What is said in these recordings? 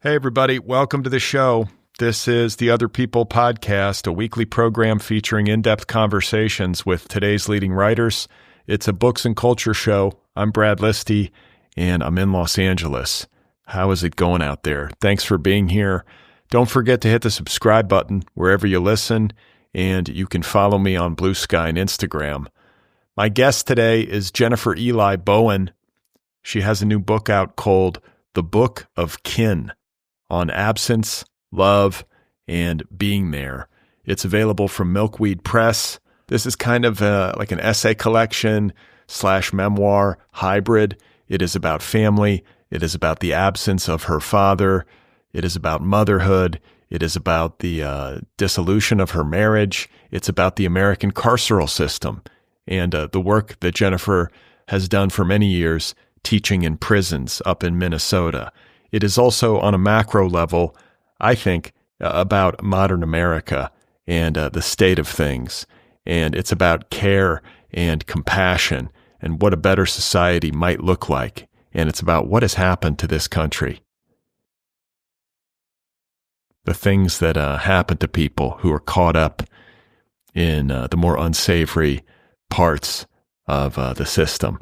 Hey, everybody. Welcome to the show. This is the Otherppl podcast, a weekly program featuring in-depth conversations with today's leading writers. It's a books and culture show. I'm Brad Listi, and I'm in Los Angeles. How is it going out there? Thanks for being here. Don't forget to hit the subscribe button wherever you listen, and you can follow me on Blue Sky and Instagram. My guest today is Jennifer Eli Bowen. She has a new book out called The Book of Kin, on absence, love, and being there. It's available from Milkweed Press. This is kind of like an essay collection / memoir hybrid. It is about family. It is about the absence of her father. It is about motherhood. It is about the dissolution of her marriage. It's about the American carceral system and the work that Jennifer has done for many years teaching in prisons up in Minnesota. It is also on a macro level, I think, about modern America and the state of things. And it's about care and compassion and what a better society might look like. And it's about what has happened to this country. The things that happen to people who are caught up in the more unsavory parts of the system,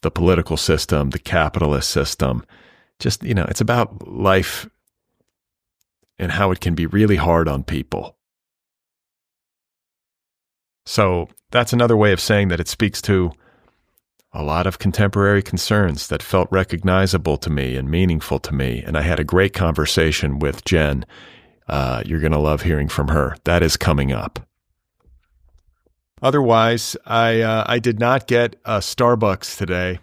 the political system, the capitalist system. Just, it's about life and how it can be really hard on people. So that's another way of saying that it speaks to a lot of contemporary concerns that felt recognizable to me and meaningful to me. And I had a great conversation with Jen. You're going to love hearing from her. That is coming up. Otherwise, I did not get a Starbucks today.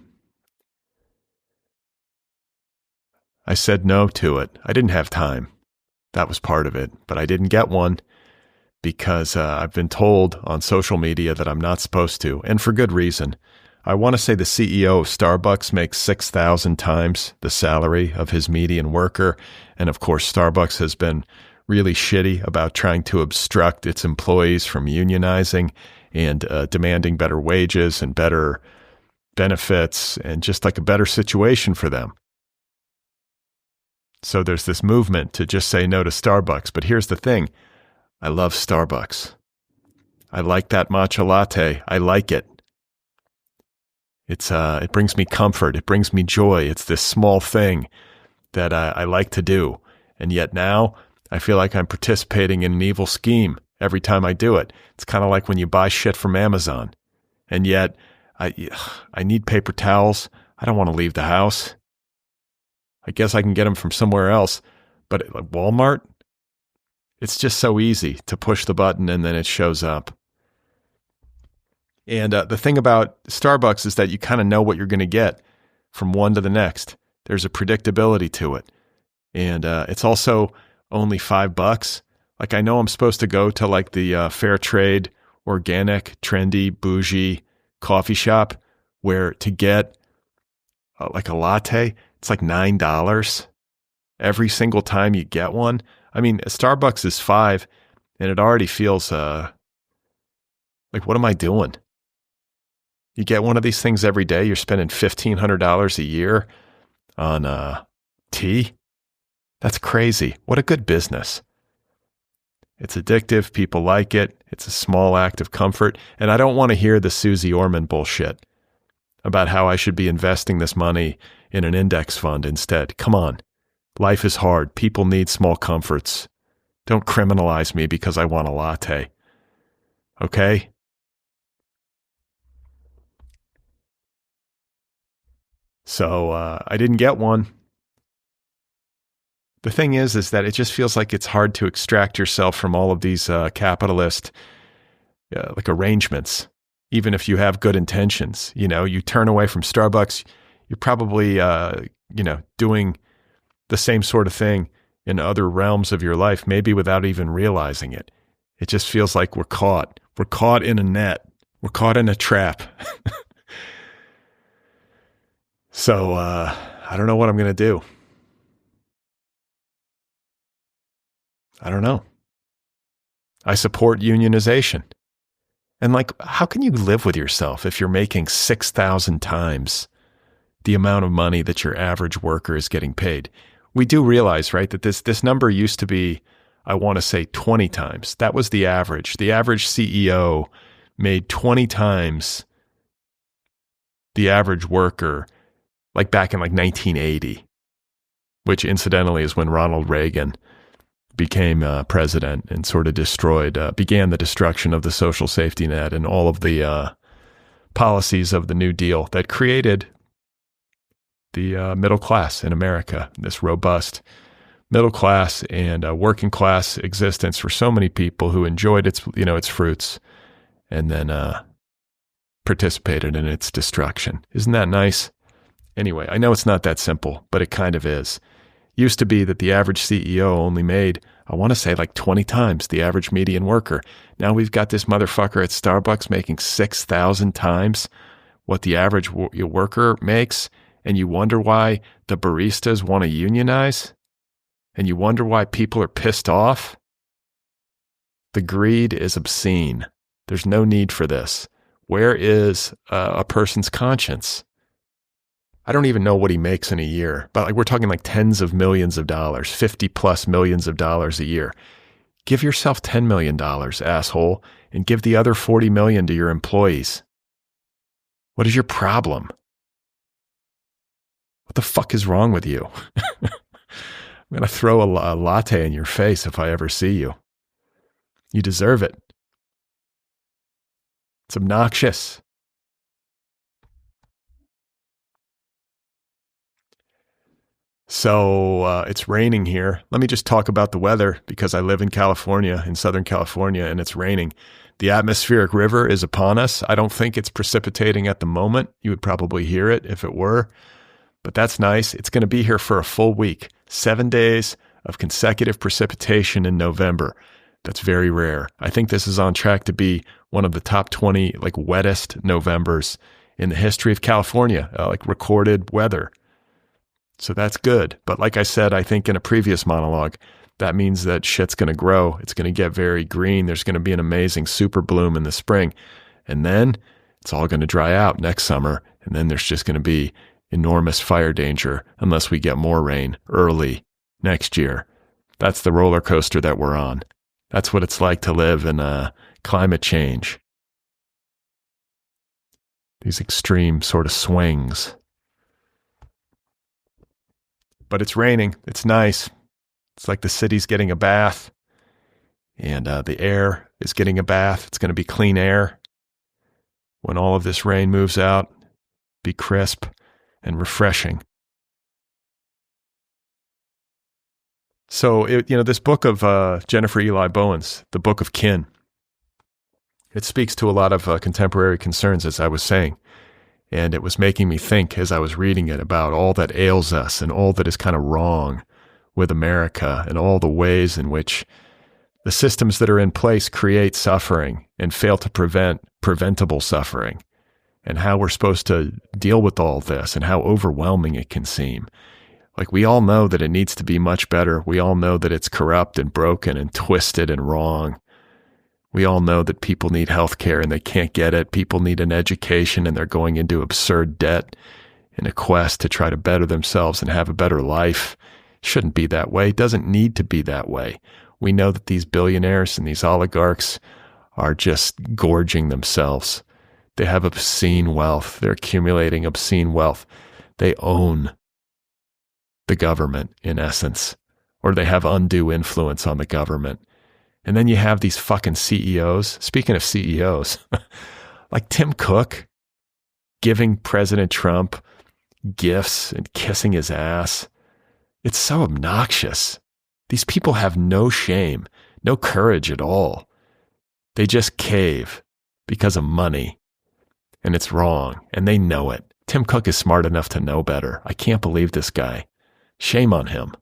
I said no to it. I didn't have time. That was part of it. But I didn't get one because I've been told on social media that I'm not supposed to, and for good reason. I want to say the CEO of Starbucks makes 6,000 times the salary of his median worker. And of course, Starbucks has been really shitty about trying to obstruct its employees from unionizing and demanding better wages and better benefits and just like a better situation for them. So there's this movement to just say no to Starbucks. But here's the thing. I love Starbucks. I like that matcha latte. I like it. It brings me comfort. It brings me joy. It's this small thing that I like to do. And yet now I feel like I'm participating in an evil scheme every time I do it. It's kind of like when you buy shit from Amazon. And yet I need paper towels. I don't want to leave the house. I guess I can get them from somewhere else, but at Walmart, it's just so easy to push the button and then it shows up. And the thing about Starbucks is that you kind of know what you're going to get from one to the next. There's a predictability to it. And it's also only $5. Like I know I'm supposed to go to like the fair trade, organic, trendy, bougie coffee shop where to get like a latte, it's like $9 every single time you get one. I mean, Starbucks is $5, and it already feels like, what am I doing? You get one of these things every day, you're spending $1,500 a year on tea? That's crazy. What a good business. It's addictive. People like it. It's a small act of comfort. And I don't want to hear the Susie Orman bullshit about how I should be investing this money in an index fund instead. Come on. Life is hard. People need small comforts. Don't criminalize me because I want a latte. Okay? So I didn't get one. The thing is that it just feels like it's hard to extract yourself from all of these capitalist like arrangements. Even if you have good intentions, you turn away from Starbucks, you're probably, doing the same sort of thing in other realms of your life, maybe without even realizing it. It just feels like we're caught. We're caught in a net. We're caught in a trap. So I don't know what I'm going to do. I don't know. I support unionization. And how can you live with yourself if you're making 6,000 times the amount of money that your average worker is getting paid? we do realize, right, that this number used to be, I want to say 20 times. That was the average. The average CEO made 20 times the average worker, like back in like 1980, which incidentally is when Ronald Reagan became president and sort of began the destruction of the social safety net and all of the policies of the New Deal that created the middle class in America, this robust middle class and working class existence for so many people who enjoyed its fruits and then participated in its destruction. Isn't that nice? Anyway, I know it's not that simple, but it kind of is. Used to be that the average CEO only made, I want to say like 20 times the average median worker. Now we've got this motherfucker at Starbucks making 6,000 times what the average worker makes, and you wonder why the baristas want to unionize? And you wonder why people are pissed off? The greed is obscene. There's no need for this. Where is a person's conscience? I don't even know what he makes in a year, but we're talking like tens of millions of dollars, 50 plus millions of dollars a year. Give yourself $10 million, asshole, and give the other 40 million to your employees. What is your problem? What the fuck is wrong with you? I'm going to throw a latte in your face if I ever see you. You deserve it. It's obnoxious. So it's raining here. Let me just talk about the weather because I live in California, in Southern California, and it's raining. The atmospheric river is upon us. I don't think it's precipitating at the moment. You would probably hear it if it were, but that's nice. It's going to be here for a full week, 7 days of consecutive precipitation in November. That's very rare. I think this is on track to be one of the top 20 wettest Novembers in the history of California, recorded weather. So that's good. But like I said, I think in a previous monologue, that means that shit's going to grow. It's going to get very green. There's going to be an amazing super bloom in the spring. And then it's all going to dry out next summer. And then there's just going to be enormous fire danger unless we get more rain early next year. That's the roller coaster that we're on. That's what it's like to live in climate change. These extreme sort of swings. But it's raining. It's nice. It's like the city's getting a bath, and the air is getting a bath. It's going to be clean air when all of this rain moves out. Be crisp and refreshing. So, this book of Jennifer Eli Bowen's, The Book of Kin, it speaks to a lot of contemporary concerns, as I was saying. And it was making me think as I was reading it about all that ails us and all that is kind of wrong with America and all the ways in which the systems that are in place create suffering and fail to prevent preventable suffering, and how we're supposed to deal with all this and how overwhelming it can seem. We all know that it needs to be much better. We all know that it's corrupt and broken and twisted and wrong. We all know that people need health care and they can't get it. People need an education and they're going into absurd debt in a quest to try to better themselves and have a better life. Shouldn't be that way. Doesn't need to be that way. We know that these billionaires and these oligarchs are just gorging themselves. They have obscene wealth. They're accumulating obscene wealth. They own the government, in essence, or they have undue influence on the government. And then you have these fucking CEOs, speaking of CEOs, like Tim Cook giving President Trump gifts and kissing his ass. It's so obnoxious. These people have no shame, no courage at all. They just cave because of money. And it's wrong, and they know it. Tim Cook is smart enough to know better. I can't believe this guy. Shame on him.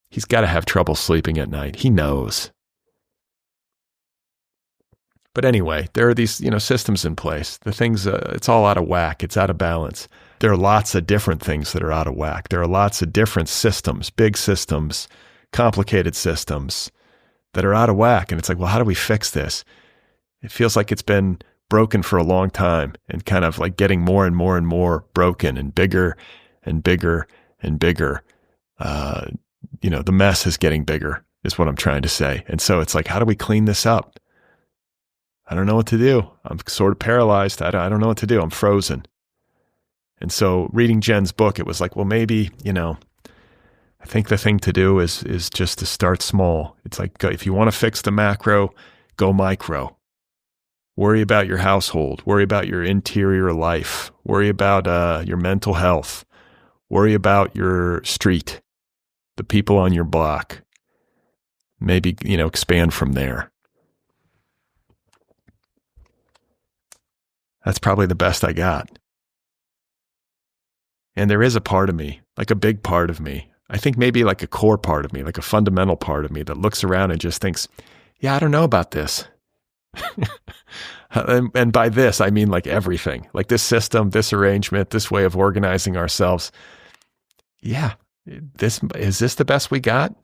He's got to have trouble sleeping at night. He knows. But anyway, there are these, systems in place. The things, it's all out of whack. It's out of balance. There are lots of different things that are out of whack. There are lots of different systems, big systems, complicated systems that are out of whack. And it's like, well, how do we fix this? It feels like it's been broken for a long time and kind of like getting more and more and more broken and bigger and bigger. The mess is getting bigger is what I'm trying to say. And so it's like, how do we clean this up? I don't know what to do. I'm sort of paralyzed. I don't know what to do. I'm frozen. And so reading Jen's book, it was like, well, maybe, I think the thing to do is just to start small. It's like, if you want to fix the macro, go micro. Worry about your household. Worry about your interior life. Worry about your mental health. Worry about your street, the people on your block. Maybe, expand from there. That's probably the best I got. And there is a part of me, like a big part of me, I think maybe like a core part of me, like a fundamental part of me that looks around and just thinks, yeah, I don't know about this. And by this, I mean like everything, like this system, this arrangement, this way of organizing ourselves. Yeah, is this the best we got?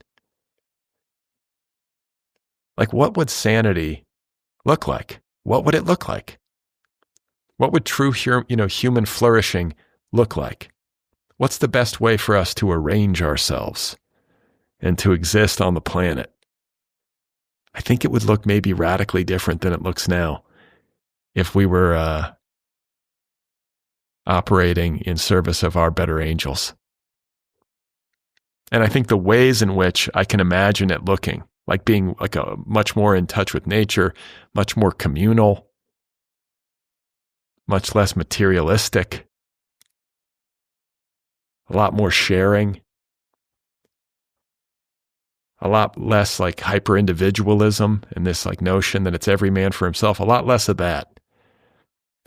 Like, what would sanity look like? What would it look like? What would true, human flourishing look like? What's the best way for us to arrange ourselves and to exist on the planet? I think it would look maybe radically different than it looks now if we were operating in service of our better angels. And I think the ways in which I can imagine it looking, like being like a much more in touch with nature, much more communal, much less materialistic, a lot more sharing, a lot less like hyper-individualism and this like notion that it's every man for himself, a lot less of that.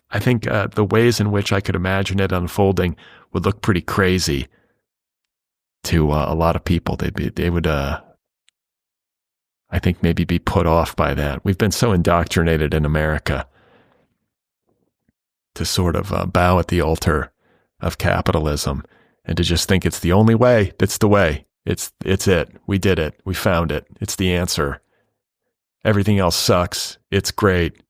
I think the ways in which I could imagine it unfolding would look pretty crazy to a lot of people. They would, I think, maybe be put off by that. We've been so indoctrinated in America to sort of bow at the altar of capitalism and to just think it's the only way. That's the way. It's it. We did it. We found it. It's the answer. Everything else sucks. It's great.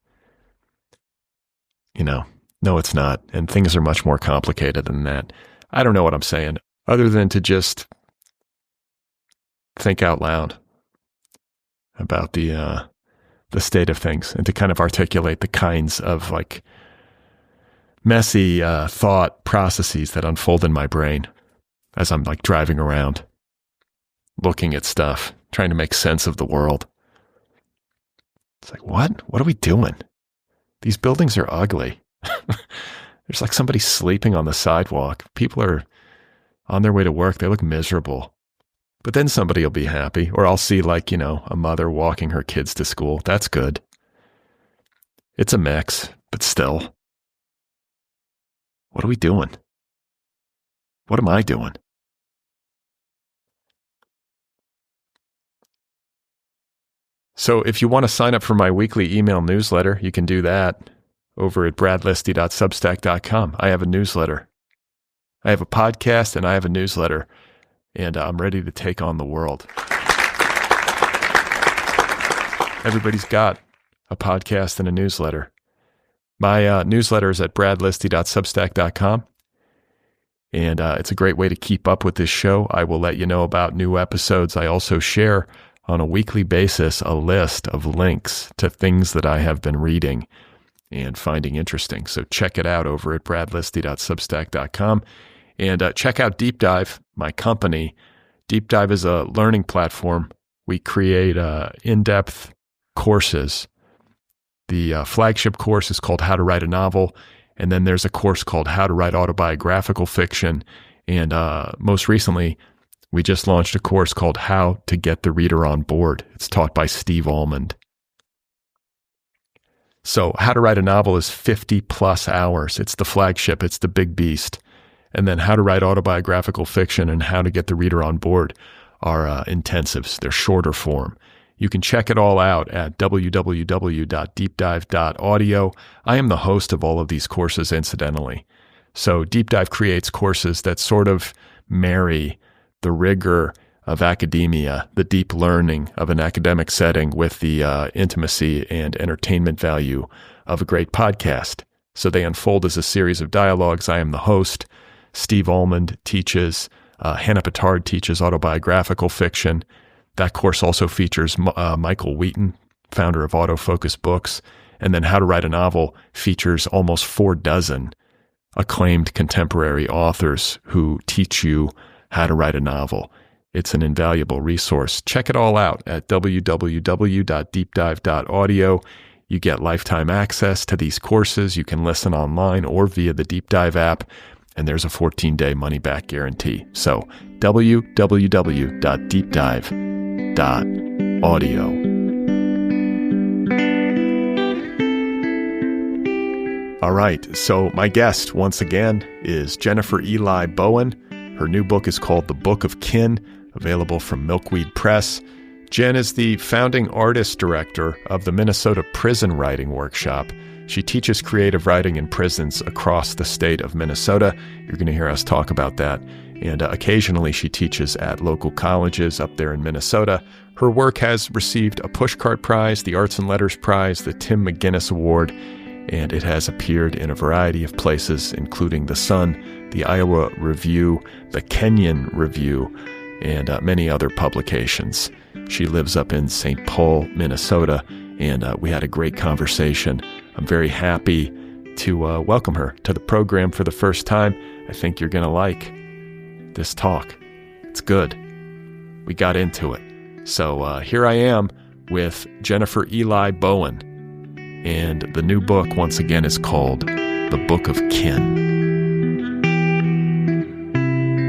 No, it's not. And things are much more complicated than that. I don't know what I'm saying, other than to just think out loud about the state of things and to kind of articulate the kinds of like messy thought processes that unfold in my brain as I'm like driving around, looking at stuff, trying to make sense of the world. It's like, what? What are we doing? These buildings are ugly. There's like somebody sleeping on the sidewalk. People are on their way to work. They look miserable. But then somebody will be happy. Or I'll see like, a mother walking her kids to school. That's good. It's a mix, but still. What are we doing? What am I doing? So if you want to sign up for my weekly email newsletter, you can do that over at bradlisti.substack.com. I have a newsletter. I have a podcast and I have a newsletter, and I'm ready to take on the world. Everybody's got a podcast and a newsletter. My newsletter is at bradlisti.substack.com, and it's a great way to keep up with this show. I will let you know about new episodes. I also share on a weekly basis a list of links to things that I have been reading and finding interesting. So check it out over at bradlisti.substack.com. And check out Deep Dive, my company. Deep Dive is a learning platform. We create in-depth courses. The flagship course is called How to Write a Novel. And then there's a course called How to Write Autobiographical Fiction. And most recently, we just launched a course called How to Get the Reader on Board. It's taught by Steve Almond. So How to Write a Novel is 50 plus hours. It's the flagship. It's the big beast. And then How to Write Autobiographical Fiction and How to Get the Reader on Board are intensives. They're shorter form. You can check it all out at www.deepdive.audio. I am the host of all of these courses, incidentally. So Deep Dive creates courses that sort of marry the rigor of academia, the deep learning of an academic setting with the intimacy and entertainment value of a great podcast. So they unfold as a series of dialogues. I am the host. Steve Almond teaches Hannah Pittard teaches autobiographical fiction. That course also features Michael Wheaton, founder of Autofocus Books. And then How to Write a Novel features almost 4 dozen acclaimed contemporary authors who teach you how to write a novel. It's an invaluable resource. Check it all out at www.deepdive.audio. You get lifetime access to these courses. You can listen online or via the Deep Dive app, and there's a 14-day money-back guarantee. So www.deepdive.audio. All right, so my guest, once again, is Jennifer Eli Bowen. Her new book is called The Book of Kin, available from Milkweed Press. Jen is the founding artist director of the Minnesota Prison Writing Workshop. She teaches creative writing in prisons across the state of Minnesota. You're going to hear us talk about that. And occasionally she teaches at local colleges up there in Minnesota. Her work has received a Pushcart Prize, the Arts and Letters Prize, the Tim McGinnis Award, and it has appeared in a variety of places, including The Sun, the Iowa Review, the Kenyon Review, and many other publications. She lives up in St. Paul, Minnesota, and we had a great conversation. I'm very happy to welcome her to the program for the first time. I think you're going to like this talk. It's good. We got into it. So here I am with Jennifer Eli Bowen. And the new book, once again, is called The Book of Kin.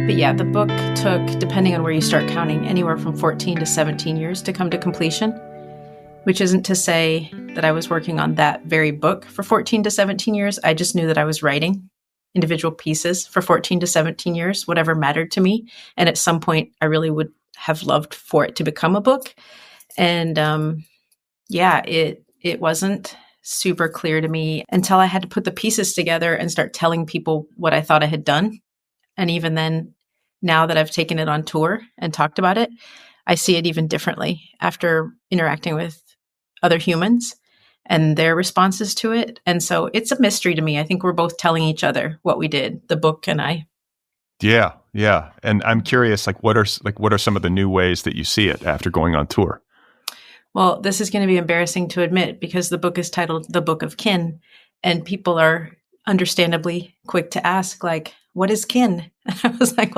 But yeah, the book took, depending on where you start counting, anywhere from 14 to 17 years to come to completion, which isn't to say that I was working on that very book for 14 to 17 years. I just knew that I was writing individual pieces for 14 to 17 years, whatever mattered to me. And at some point, I really would have loved for it to become a book. And it wasn't super clear to me until I had to put the pieces together and start telling people what I thought I had done. And even then, now that I've taken it on tour and talked about it, I see it even differently after interacting with other humans and their responses to it. And so it's a mystery to me. I think we're both telling each other what we did, the book and I. Yeah. And I'm curious, what are some of the new ways that you see it after going on tour? Well, this is going to be embarrassing to admit because the book is titled The Book of Kin, and people are understandably quick to ask, what is kin? And I was like,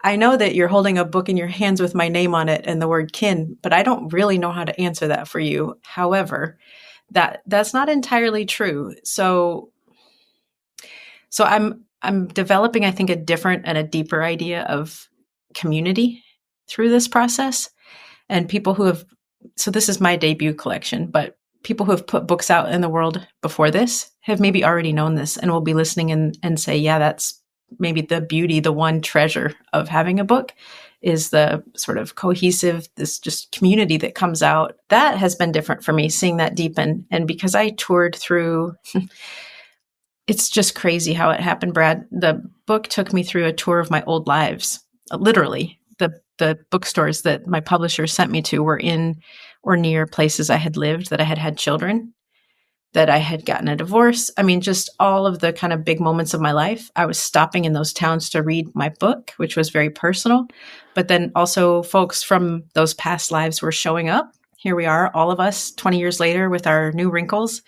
I know that you're holding a book in your hands with my name on it and the word kin, but I don't really know how to answer that for you. However, that's not entirely true. So I'm developing, I think, a different and a deeper idea of community through this process. And people who have, so this is my debut collection, but people who have put books out in the world before this have maybe already known this and will be listening and say, yeah, that's maybe the beauty, the one treasure of having a book is the sort of cohesive, this just community that comes out. That has been different for me, seeing that deepen. And because I toured through, it's just crazy how it happened, Brad. The book took me through a tour of my old lives. Literally, the bookstores that my publisher sent me to were in or near places I had lived, that I had had children, that I had gotten a divorce. I mean, just all of the kind of big moments of my life. I was stopping in those towns to read my book, which was very personal. But then also folks from those past lives were showing up. Here we are, all of us 20 years later with our new wrinkles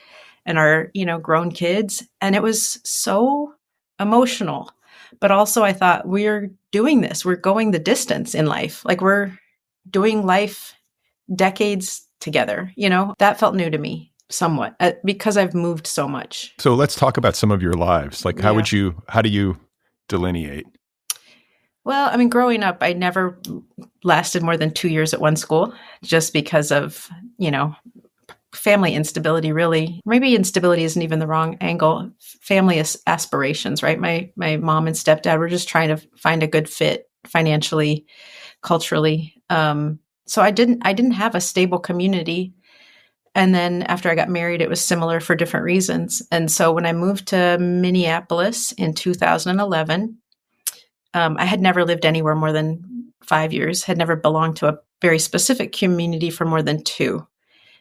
and our, grown kids. And it was so emotional. But also I thought, we're doing this. We're going the distance in life. We're doing life decades together. That felt new to me somewhat because I've moved so much. So let's talk about some of your lives. How do you delineate? Well, growing up, I never lasted more than 2 years at one school just because of, family instability, really. Maybe instability isn't even the wrong angle. Family aspirations, right? My mom and stepdad were just trying to find a good fit financially, culturally. So I didn't have a stable community. And then after I got married, it was similar for different reasons. And so when I moved to Minneapolis in 2011, I had never lived anywhere more than 5 years, had never belonged to a very specific community for more than 2.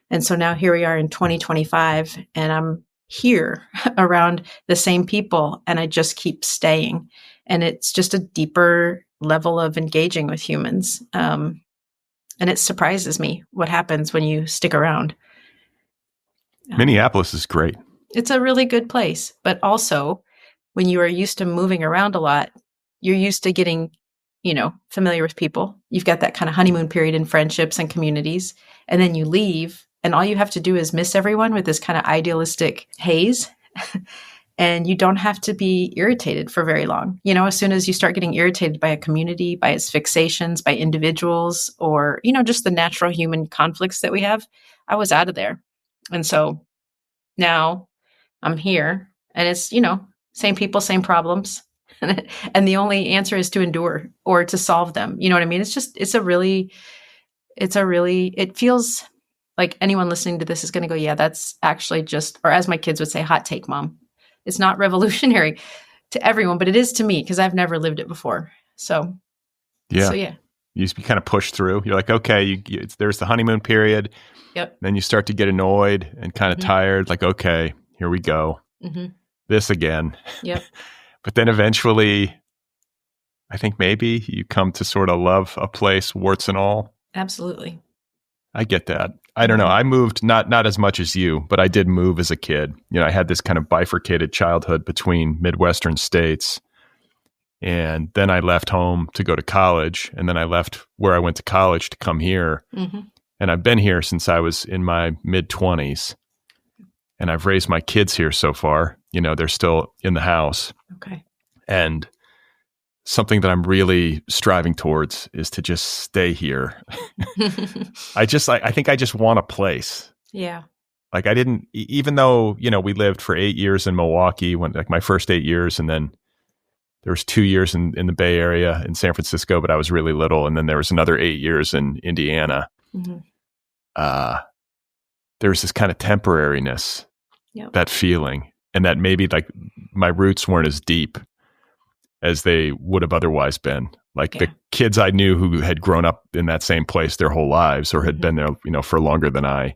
And so now here we are in 2025, and I'm here around the same people, and I just keep staying. And it's just a deeper level of engaging with humans. And it surprises me what happens when you stick around. Minneapolis is great. It's a really good place. But also, when you are used to moving around a lot, you're used to getting, familiar with people. You've got that kind of honeymoon period in friendships and communities. And then you leave, and all you have to do is miss everyone with this kind of idealistic haze. And you don't have to be irritated for very long. As soon as you start getting irritated by a community, by its fixations, by individuals, or, just the natural human conflicts that we have, I was out of there. And so now I'm here, and it's, same people, same problems. And the only answer is to endure or to solve them. You know what I mean? It feels like anyone listening to this is going to go, yeah, that's actually just, or as my kids would say, hot take, Mom. It's not revolutionary to everyone, but it is to me because I've never lived it before. So yeah. You just kind of push through. You're like, okay, there's the honeymoon period. Yep. Then you start to get annoyed and kind of tired. Like, okay, here we go. Mm-hmm. This again. Yep. But then eventually, I think maybe you come to sort of love a place, warts and all. Absolutely. I get that. I don't know. I moved not as much as you, but I did move as a kid. I had this kind of bifurcated childhood between Midwestern states. And then I left home to go to college. And then I left where I went to college to come here. Mm-hmm. And I've been here since I was in my mid-20s. And I've raised my kids here so far. They're still in the house. Okay. And something that I'm really striving towards is to just stay here. I think I just want a place. Yeah. Like I didn't, even though, we lived for 8 years in Milwaukee, my first 8 years, and then there was 2 years in the Bay Area in San Francisco, but I was really little. And then there was another 8 years in Indiana. Mm-hmm. There was this kind of temporariness, that feeling, and that maybe like my roots weren't as deep as they would have otherwise been. Like the kids I knew who had grown up in that same place their whole lives or had been there, for longer than I,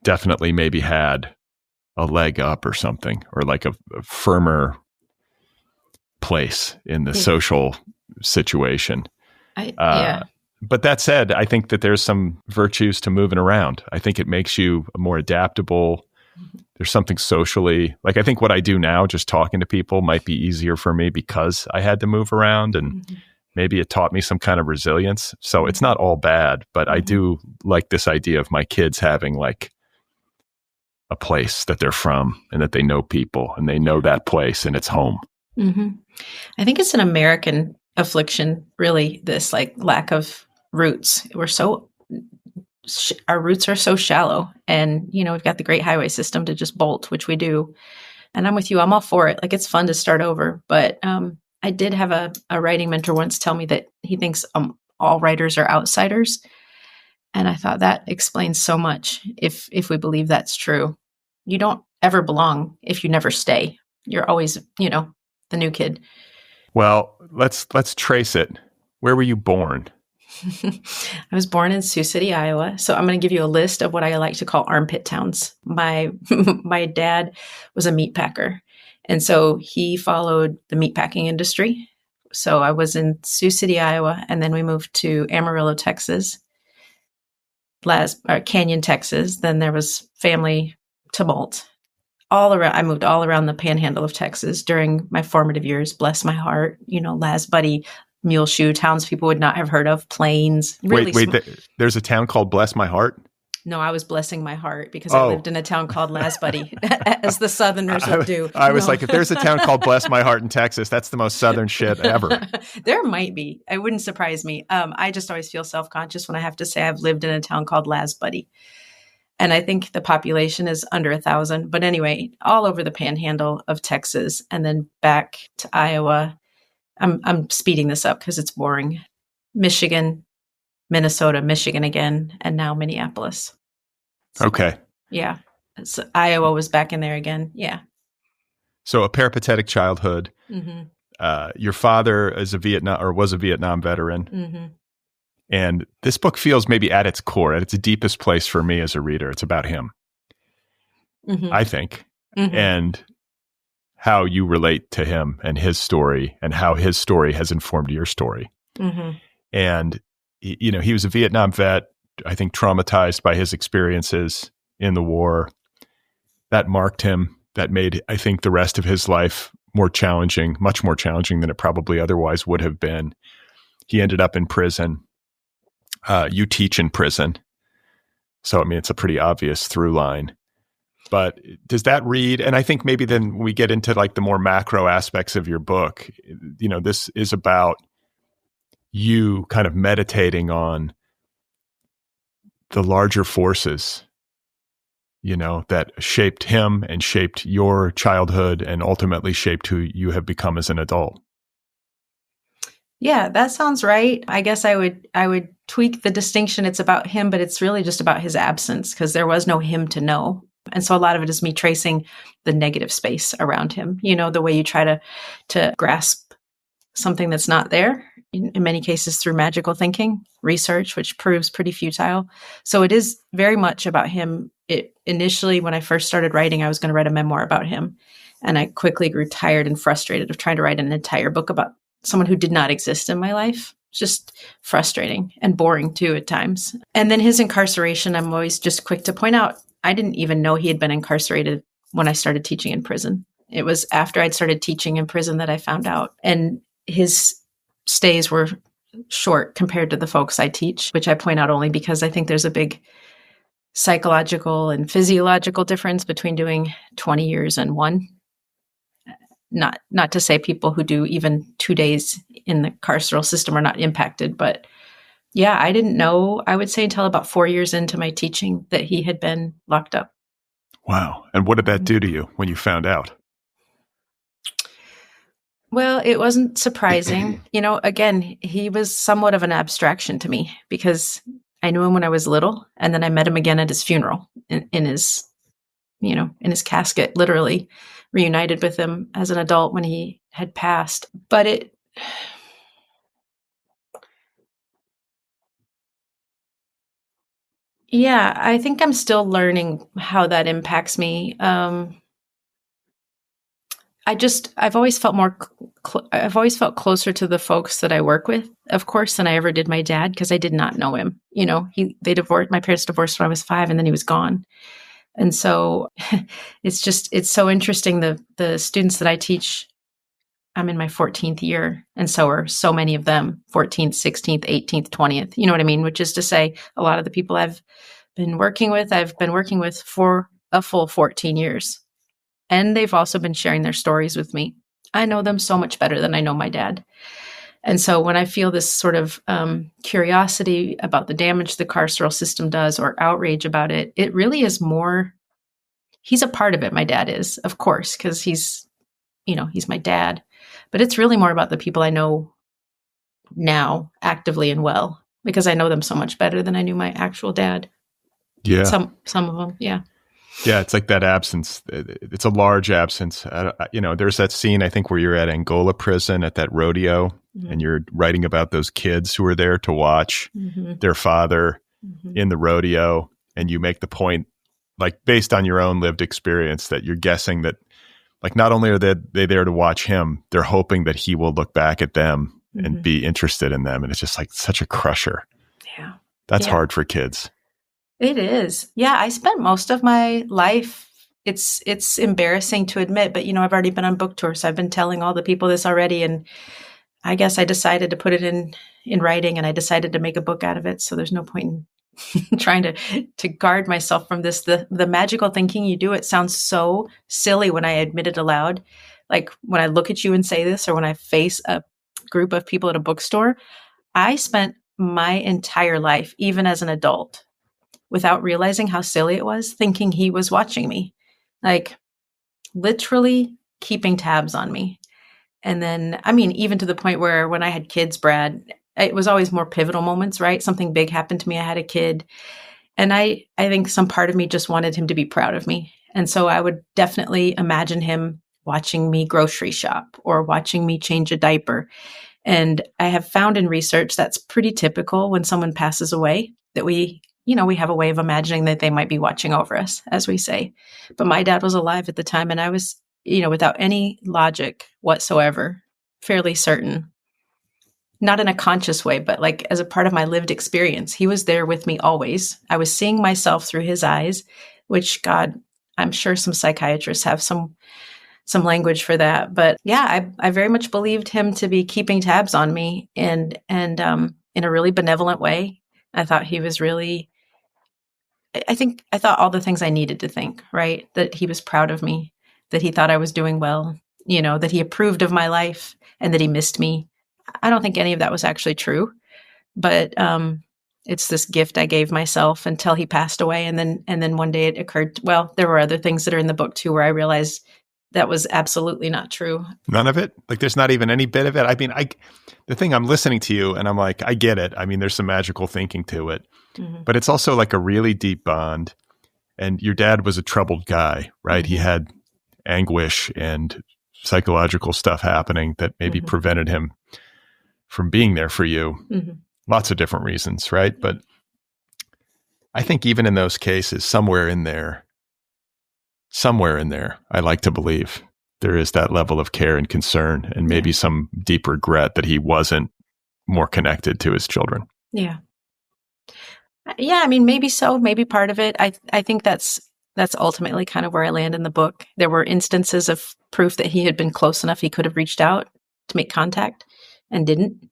definitely maybe had a leg up or something, or like a firmer place in the social situation. But that said, I think that there's some virtues to moving around. I think it makes you more adaptable. There's something socially, like I think what I do now, just talking to people, might be easier for me because I had to move around, and maybe it taught me some kind of resilience. So it's not all bad, but I do like this idea of my kids having like a place that they're from and that they know people and they know that place and it's home. Mm-hmm. I think it's an American affliction, really, this like lack of roots. Our roots are so shallow, and, we've got the great highway system to just bolt, which we do. And I'm with you. I'm all for it. Like, it's fun to start over. But I did have a writing mentor once tell me that he thinks all writers are outsiders. And I thought that explains so much. If we believe that's true, you don't ever belong if you never stay. You're always, the new kid. Well, let's trace it. Where were you born? I was born in Sioux City, Iowa. So I'm going to give you a list of what I like to call armpit towns. My dad was a meat packer, and so he followed the meatpacking industry. So I was in Sioux City, Iowa, and then we moved to Amarillo, Texas, Kenyon, Texas. Then there was family tumult all around. I moved all around the panhandle of Texas during my formative years. Bless my heart, Laz Buddy, Muleshoe, towns people would not have heard of, Plains. Really there's a town called Bless My Heart? No, I was blessing my heart because I lived in a town called Laz Buddy, as the Southerners would do. I was like, if there's a town called Bless My Heart in Texas, that's the most Southern shit ever. There might be. It wouldn't surprise me. I just always feel self-conscious when I have to say I've lived in a town called Laz Buddy. And I think the population is under 1,000. But anyway, all over the panhandle of Texas and then back to Iowa. I'm speeding this up because it's boring. Michigan, Minnesota, Michigan again, and now Minneapolis. So, okay. Yeah. So Iowa was back in there again. Yeah. So a peripatetic childhood. Mm-hmm. Your father was a Vietnam veteran. Mm-hmm. And this book feels maybe at its core, at its deepest place for me as a reader. It's about him, I think. Mm-hmm. And how you relate to him and his story and how his story has informed your story. Mm-hmm. And, he was a Vietnam vet, I think traumatized by his experiences in the war. That marked him. That made, I think, the rest of his life more challenging, much more challenging than it probably otherwise would have been. He ended up in prison. You teach in prison. So, I mean, it's a pretty obvious through line. But does that read, and I think maybe then we get into like the more macro aspects of your book, this is about you kind of meditating on the larger forces, that shaped him and shaped your childhood and ultimately shaped who you have become as an adult. Yeah, that sounds right. I guess I would tweak the distinction. It's about him, but it's really just about his absence because there was no him to know. And so a lot of it is me tracing the negative space around him, the way you try to grasp something that's not there, in many cases through magical thinking, research, which proves pretty futile. So it is very much about him. Initially, when I first started writing, I was going to write a memoir about him. And I quickly grew tired and frustrated of trying to write an entire book about someone who did not exist in my life. Just frustrating and boring too at times. And then his incarceration, I'm always just quick to point out, I didn't even know he had been incarcerated when I started teaching in prison. It was after I'd started teaching in prison that I found out. And his stays were short compared to the folks I teach, which I point out only because I think there's a big psychological and physiological difference between doing 20 years and one. Not to say people who do even 2 days in the carceral system are not impacted, but yeah, I didn't know, I would say until about 4 years into my teaching that he had been locked up. Wow. And what did that do to you when you found out? Well, it wasn't surprising. Again, he was somewhat of an abstraction to me because I knew him when I was little, and then I met him again at his funeral in his casket, literally reunited with him as an adult when he had passed. But yeah, I think I'm still learning how that impacts me. I've always felt I've always felt closer to the folks that I work with, of course, than I ever did my dad because I did not know him. They divorced. My parents divorced when I was 5, and then he was gone. And so it's so interesting. The students that I teach, I'm in my 14th year, and so are so many of them, 14th, 16th, 18th, 20th. You know what I mean? Which is to say, a lot of the people I've been working with for a full 14 years. And they've also been sharing their stories with me. I know them so much better than I know my dad. And so when I feel this sort of curiosity about the damage the carceral system does or outrage about it, it really is more, he's a part of it. My dad is, of course, because he's my dad. But it's really more about the people I know now actively and well, because I know them so much better than I knew my actual dad. Yeah. Some of them. Yeah. Yeah, it's like that absence. It's a large absence. There's that scene, I think, where you're at Angola prison at that rodeo, mm-hmm. and you're writing about those kids who are there to watch mm-hmm. their father mm-hmm. in the rodeo. And you make the point, like based on your own lived experience, that you're guessing that, like, not only are they there to watch him, they're hoping that he will look back at them mm-hmm. and be interested in them. And it's just like such a crusher. Yeah. That's hard for kids. It is. Yeah, I spent most of my life, it's embarrassing to admit, but I've already been on book tour, so I've been telling all the people this already, and I guess I decided to put it in writing, and I decided to make a book out of it, so there's no point in trying to guard myself from this. The magical thinking you do, it sounds so silly when I admit it aloud. Like when I look at you and say this, or when I face a group of people at a bookstore, I spent my entire life, even as an adult, without realizing how silly it was, thinking he was watching me, like literally keeping tabs on me. And then, even to the point where when I had kids, Brad, it was always more pivotal moments, right? Something big happened to me. I had a kid. And I think some part of me just wanted him to be proud of me. And so I would definitely imagine him watching me grocery shop or watching me change a diaper. And I have found in research that's pretty typical when someone passes away, that we have a way of imagining that they might be watching over us, as we say. But my dad was alive at the time, and I was without any logic whatsoever, fairly certain, not in a conscious way, but like as a part of my lived experience. He was there with me always. I was seeing myself through his eyes, which, God, I'm sure some psychiatrists have some language for that. But yeah, I very much believed him to be keeping tabs on me and in a really benevolent way. I thought he was really, I thought all the things I needed to think, right? That he was proud of me, that he thought I was doing well, that he approved of my life and that he missed me. I don't think any of that was actually true, but it's this gift I gave myself until he passed away. And then one day it occurred, well, there were other things that are in the book too, where I realized that was absolutely not true. None of it? Like there's not even any bit of it? I mean, the thing, I'm listening to you and I'm like, I get it. I mean, there's some magical thinking to it, but it's also like a really deep bond. And your dad was a troubled guy, right? He had anguish and psychological stuff happening that maybe prevented him from being there for you. Lots of different reasons, right? But I think even in those cases, somewhere in there, I like to believe there is that level of care and concern and maybe some deep regret that he wasn't more connected to his children. Yeah. Yeah, I mean, maybe so, maybe part of it. I think that's ultimately kind of where I land in the book. There were instances of proof that he had been close enough he could have reached out to make contact and didn't.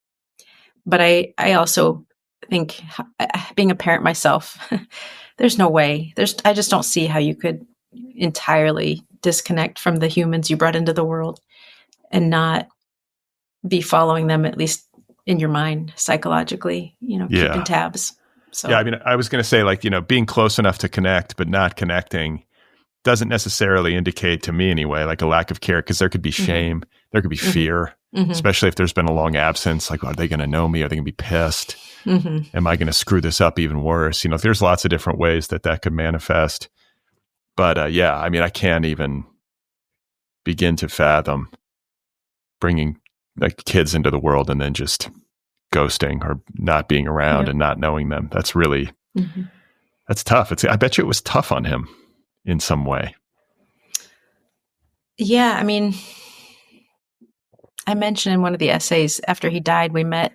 But I also think, being a parent myself, there's no way. I just don't see how you could entirely disconnect from the humans you brought into the world and not be following them, at least in your mind, psychologically, keeping tabs. So yeah, I mean, I was going to say, like, being close enough to connect, but not connecting doesn't necessarily indicate, to me anyway, like a lack of care, because there could be shame, there could be fear, especially if there's been a long absence. Like, are they going to know me? Are they going to be pissed? Am I going to screw this up even worse? There's lots of different ways that could manifest. But yeah, I mean, I can't even begin to fathom bringing like kids into the world and then just ghosting or not being around and not knowing them. That's really, that's tough. I bet you it was tough on him in some way. Yeah. I mean, I mentioned in one of the essays, after he died, we met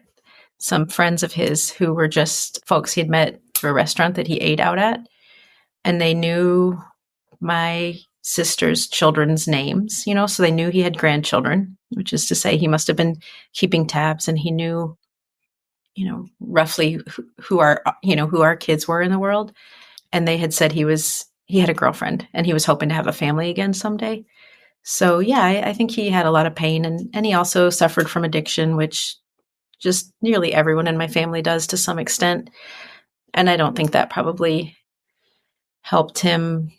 some friends of his who were just folks he had met through a restaurant that he ate out at. And they knew my sister's children's names, so they knew he had grandchildren, which is to say he must have been keeping tabs, and he knew, roughly who our kids were in the world. And they had said he had a girlfriend and he was hoping to have a family again someday. So yeah, I think he had a lot of pain, and he also suffered from addiction, which just nearly everyone in my family does to some extent. And I don't think that probably helped him,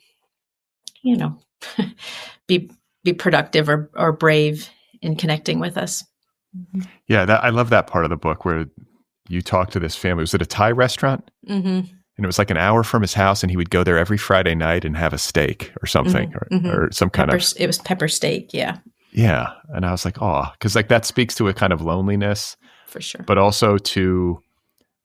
be productive or brave in connecting with us. Yeah, I love that part of the book where you talk to this family. Was it a Thai restaurant? And it was like an hour from his house, and he would go there every Friday night and have a steak or something, or some kind of... It was pepper steak, yeah. Yeah, and I was like, oh, because like that speaks to a kind of loneliness. For sure. But also to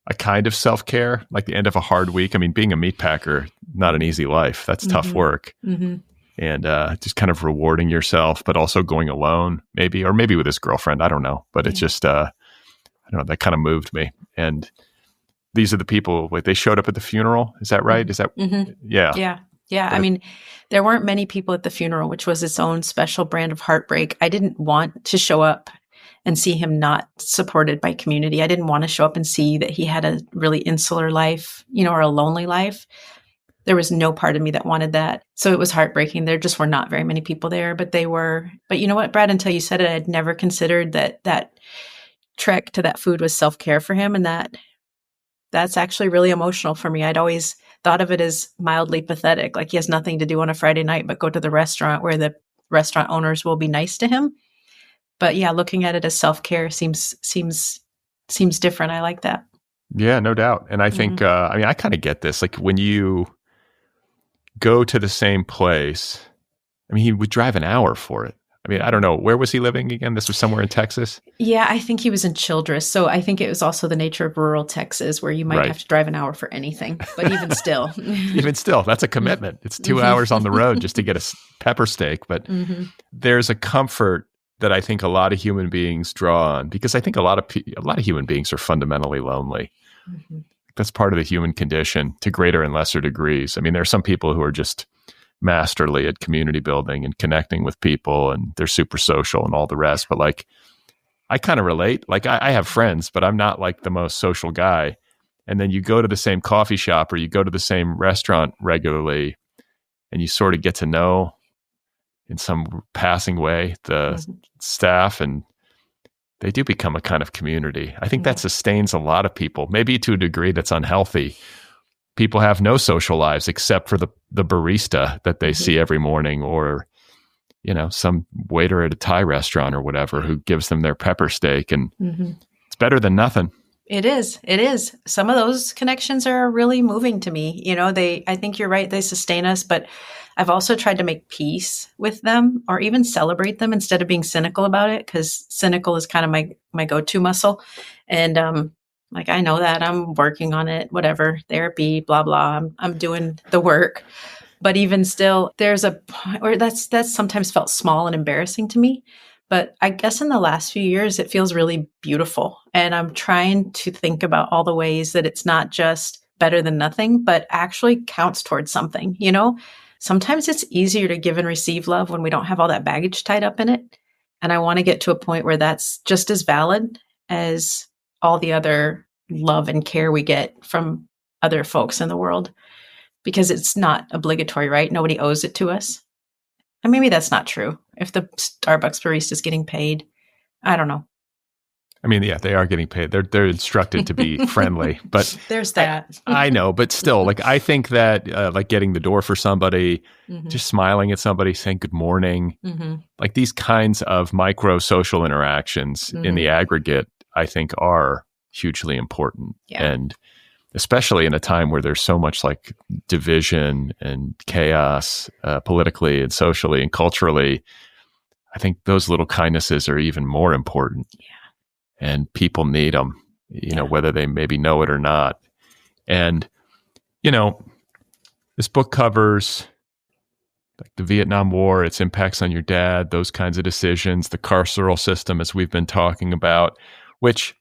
a kind of self-care, like the end of a hard week. I mean, being a meat packer, not an easy life. That's tough work. And just kind of rewarding yourself, but also going alone, maybe, or maybe with his girlfriend. I don't know. But it's just, I don't know, that kind of moved me. And these are the people, like, they showed up at the funeral. Is that right? Is that, yeah. Yeah. I mean, there weren't many people at the funeral, which was its own special brand of heartbreak. I didn't want to show up and see him not supported by community. I didn't want to show up and see that he had a really insular life, or a lonely life. There was no part of me that wanted that. So it was heartbreaking. There just were not very many people there, but you know what, Brad, until you said it, I'd never considered that trek to that food was self-care for him. And that's actually really emotional for me. I'd always thought of it as mildly pathetic. Like he has nothing to do on a Friday night, but go to the restaurant where the restaurant owners will be nice to him. But yeah, looking at it as self-care seems different. I like that. Yeah, no doubt. And I think, I mean, I kind of get this. Like when you go to the same place, I mean, he would drive an hour for it. I mean, I don't know. Where was he living again? This was somewhere in Texas? Yeah, I think he was in Childress. So I think it was also the nature of rural Texas where you might have to drive an hour for anything. But even still. Even still, that's a commitment. It's 2 hours on the road just to get a pepper steak. But there's a comfort that I think a lot of human beings draw on, because I think a lot of human beings are fundamentally lonely. That's part of the human condition to greater and lesser degrees. I mean, there are some people who are just masterly at community building and connecting with people, and they're super social and all the rest. But like, I kind of relate. Like, I have friends, but I'm not like the most social guy. And then you go to the same coffee shop or you go to the same restaurant regularly, and you sort of get to know in some passing way the staff, and they do become a kind of community. I think that sustains a lot of people, maybe to a degree that's unhealthy. People have no social lives except for the barista that they see every morning, or, you know, some waiter at a Thai restaurant or whatever who gives them their pepper steak. And it's better than nothing. It is. It is. Some of those connections are really moving to me. You know, I think you're right. They sustain us, but I've also tried to make peace with them or even celebrate them instead of being cynical about it, because cynical is kind of my go-to muscle. And, like, I know that I'm working on it, whatever, therapy, blah, blah. I'm doing the work. But even still, there's a point where that's sometimes felt small and embarrassing to me. But I guess in the last few years, it feels really beautiful. And I'm trying to think about all the ways that it's not just better than nothing, but actually counts towards something. You know, sometimes it's easier to give and receive love when we don't have all that baggage tied up in it. And I want to get to a point where that's just as valid as all the other love and care we get from other folks in the world, because it's not obligatory, right? Nobody owes it to us. And maybe that's not true. If the Starbucks barista is getting paid, I don't know. I mean, yeah, they are getting paid. They're instructed to be friendly, but there's that. I know, but still, like, I think that like getting the door for somebody, just smiling at somebody, saying good morning, like these kinds of micro social interactions in the aggregate, I think are hugely important. And especially in a time where there's so much like division and chaos politically and socially and culturally, I think those little kindnesses are even more important. And people need them, you know, whether they maybe know it or not. And, you know, this book covers like the Vietnam War, its impacts on your dad, those kinds of decisions, the carceral system, as we've been talking about, which,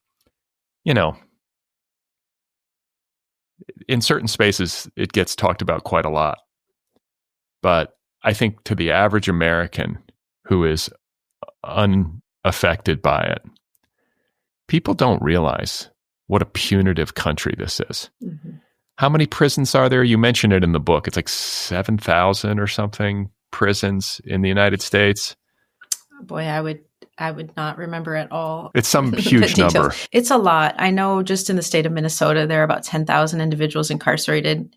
you know, in certain spaces, it gets talked about quite a lot. But I think to the average American who is unaffected by it, people don't realize what a punitive country this is. How many prisons are there? You mentioned it in the book. It's like 7,000 or something prisons in the United States. Boy, I would not remember at all. It's some huge number. It's a lot. I know just in the state of Minnesota, there are about 10,000 individuals incarcerated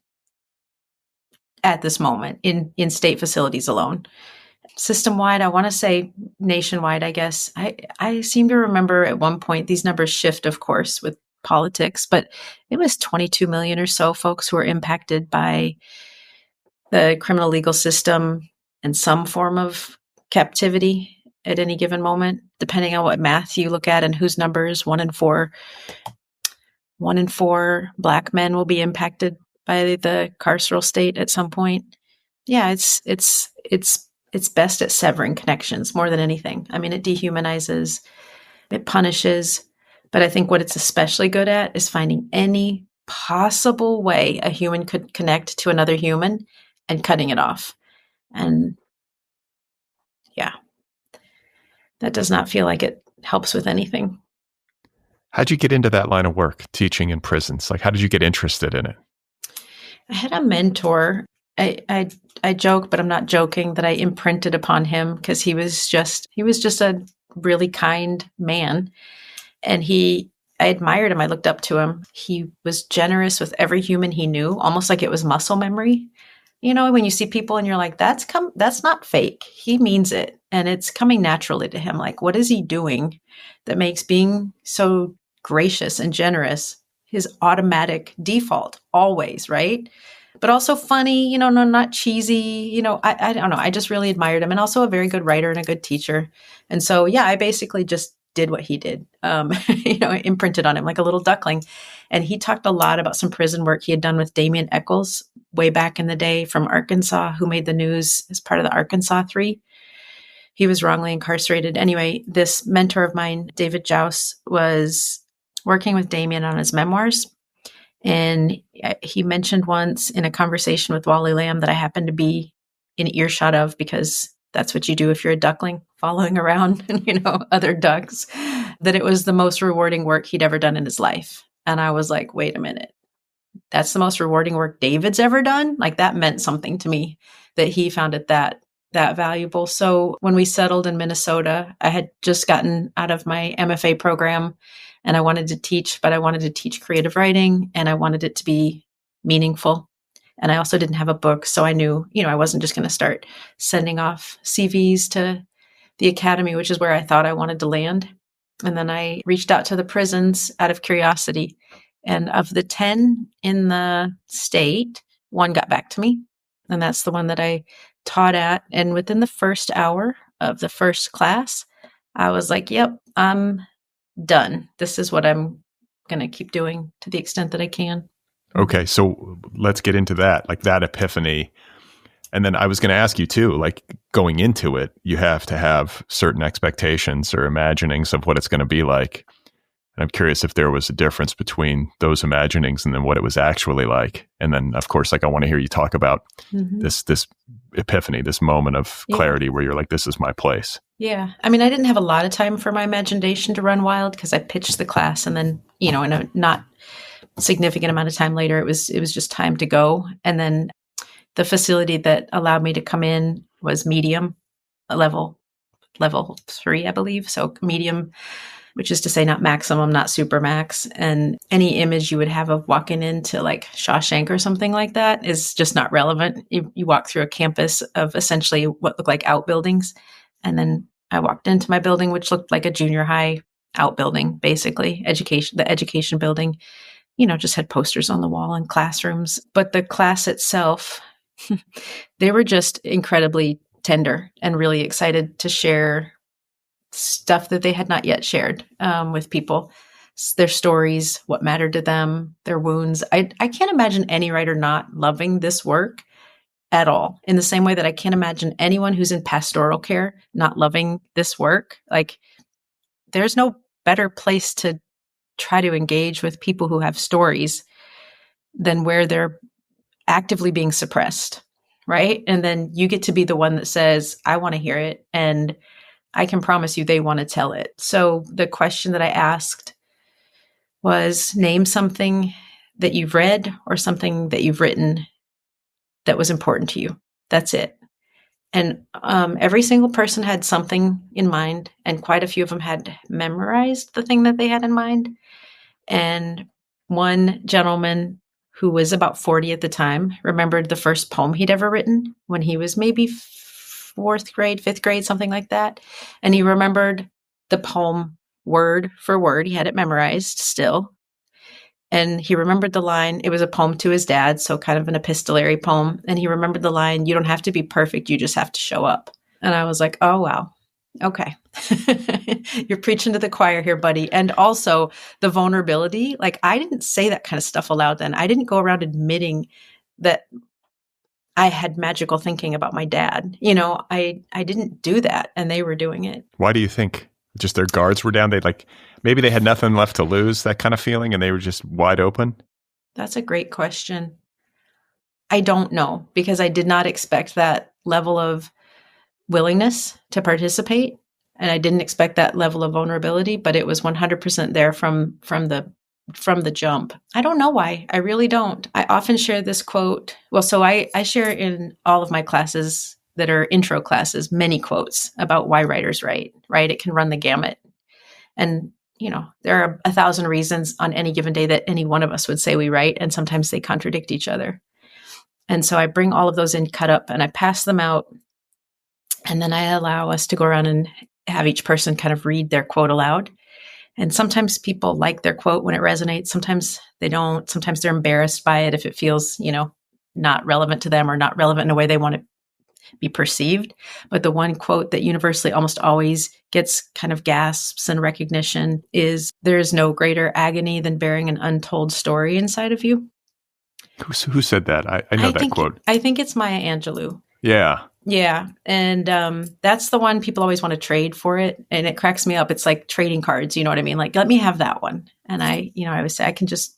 at this moment in state facilities alone. System-wide, I want to say nationwide, I guess. I seem to remember at one point, these numbers shift, of course, with politics, but it was 22 million or so folks who were impacted by the criminal legal system and some form of captivity at any given moment, depending on what math you look at and whose numbers. 1 in 4 Black men will be impacted by the carceral state at some point. Yeah, it's best at severing connections more than anything. I mean, it dehumanizes, it punishes, but I think what it's especially good at is finding any possible way a human could connect to another human and cutting it off. And yeah, that does not feel like it helps with anything. How'd you get into that line of work, teaching in prisons? Like, how did you get interested in it? I had a mentor. I joke, but I'm not joking, that I imprinted upon him because he was just a really kind man. And I admired him. I looked up to him. He was generous with every human he knew, almost like it was muscle memory. You know, when you see people and you're like, that's not fake. He means it. And it's coming naturally to him. Like, what is he doing that makes being so gracious and generous his automatic default always, right? but also funny, no, not cheesy. I don't know. I just really admired him, and also a very good writer and a good teacher. And so, yeah, I basically just did what he did, imprinted on him like a little duckling. And he talked a lot about some prison work he had done with Damien Eccles way back in the day from Arkansas, who made the news as part of the Arkansas 3. He was wrongly incarcerated. Anyway, this mentor of mine, David Jouse, was working with Damien on his memoirs. And he mentioned once in a conversation with Wally Lamb that I happened to be in earshot of, because that's what you do if you're a duckling, following around, other ducks, that it was the most rewarding work he'd ever done in his life. And I was like, wait a minute, that's the most rewarding work David's ever done? Like, that meant something to me, that he found it that valuable. So when we settled in Minnesota, I had just gotten out of my MFA program and I wanted to teach, but I wanted to teach creative writing and I wanted it to be meaningful. And I also didn't have a book. So I knew, I wasn't just going to start sending off CVs to the academy, which is where I thought I wanted to land. And then I reached out to the prisons out of curiosity. And of the 10 in the state, one got back to me. And that's the one that I taught at. And within the first hour of the first class, I was like, yep, I'm done. This is what I'm going to keep doing to the extent that I can. Okay. So let's get into that, like that epiphany. And then I was going to ask you too, like going into it, you have to have certain expectations or imaginings of what it's going to be like. And I'm curious if there was a difference between those imaginings and then what it was actually like. And then, of course, like I want to hear you talk about this epiphany, this moment of clarity where you're like, this is my place. Yeah. I mean, I didn't have a lot of time for my imagination to run wild because I pitched the class and then, in a not significant amount of time later, it was just time to go. And then the facility that allowed me to come in was medium, level 3, I believe. So medium, which is to say not maximum, not super max. And any image you would have of walking into like Shawshank or something like that is just not relevant. You walk through a campus of essentially what looked like outbuildings. And then I walked into my building, which looked like a junior high outbuilding, basically, the education building, just had posters on the wall and classrooms. But the class itself, they were just incredibly tender and really excited to share stuff that they had not yet shared with people, their stories, what mattered to them, their wounds. I can't imagine any writer not loving this work at all, in the same way that I can't imagine anyone who's in pastoral care not loving this work. Like, there's no better place to try to engage with people who have stories than where they're actively being suppressed, right? And then you get to be the one that says, I want to hear it, and I can promise you they want to tell it. So the question that I asked was, name something that you've read or something that you've written that was important to you. That's it. And every single person had something in mind, and quite a few of them had memorized the thing that they had in mind. And one gentleman who was about 40 at the time remembered the first poem he'd ever written when he was maybe 4th grade, 5th grade, something like that. And he remembered the poem word for word. He had it memorized still. And he remembered the line. It was a poem to his dad, so kind of an epistolary poem. And he remembered the line, you don't have to be perfect, you just have to show up. And I was like, oh, wow. Okay. You're preaching to the choir here, buddy. And also the vulnerability. Like, I didn't say that kind of stuff aloud then. I didn't go around admitting that I had magical thinking about my dad. I didn't do that, and they were doing it. Why do you think? Just their guards were down? Maybe they had nothing left to lose, that kind of feeling, and they were just wide open? That's a great question. I don't know, because I did not expect that level of willingness to participate, and I didn't expect that level of vulnerability, but it was 100% there from the jump. I don't know why. I really don't. I often share this quote. Well, so I share in all of my classes that are intro classes, many quotes about why writers write, right? It can run the gamut. And, there are 1,000 reasons on any given day that any one of us would say we write, and sometimes they contradict each other. And so I bring all of those in cut up and I pass them out. And then I allow us to go around and have each person kind of read their quote aloud. And sometimes people like their quote when it resonates. Sometimes they don't. Sometimes they're embarrassed by it if it feels, not relevant to them or not relevant in a way they want to be perceived. But the one quote that universally almost always gets kind of gasps and recognition is, "There is no greater agony than bearing an untold story inside of you." Who said that? I know that quote. I think it's Maya Angelou. Yeah. Yeah. And that's the one people always want to trade for it. And it cracks me up. It's like trading cards. You know what I mean? Like, let me have that one. And I always say, I can just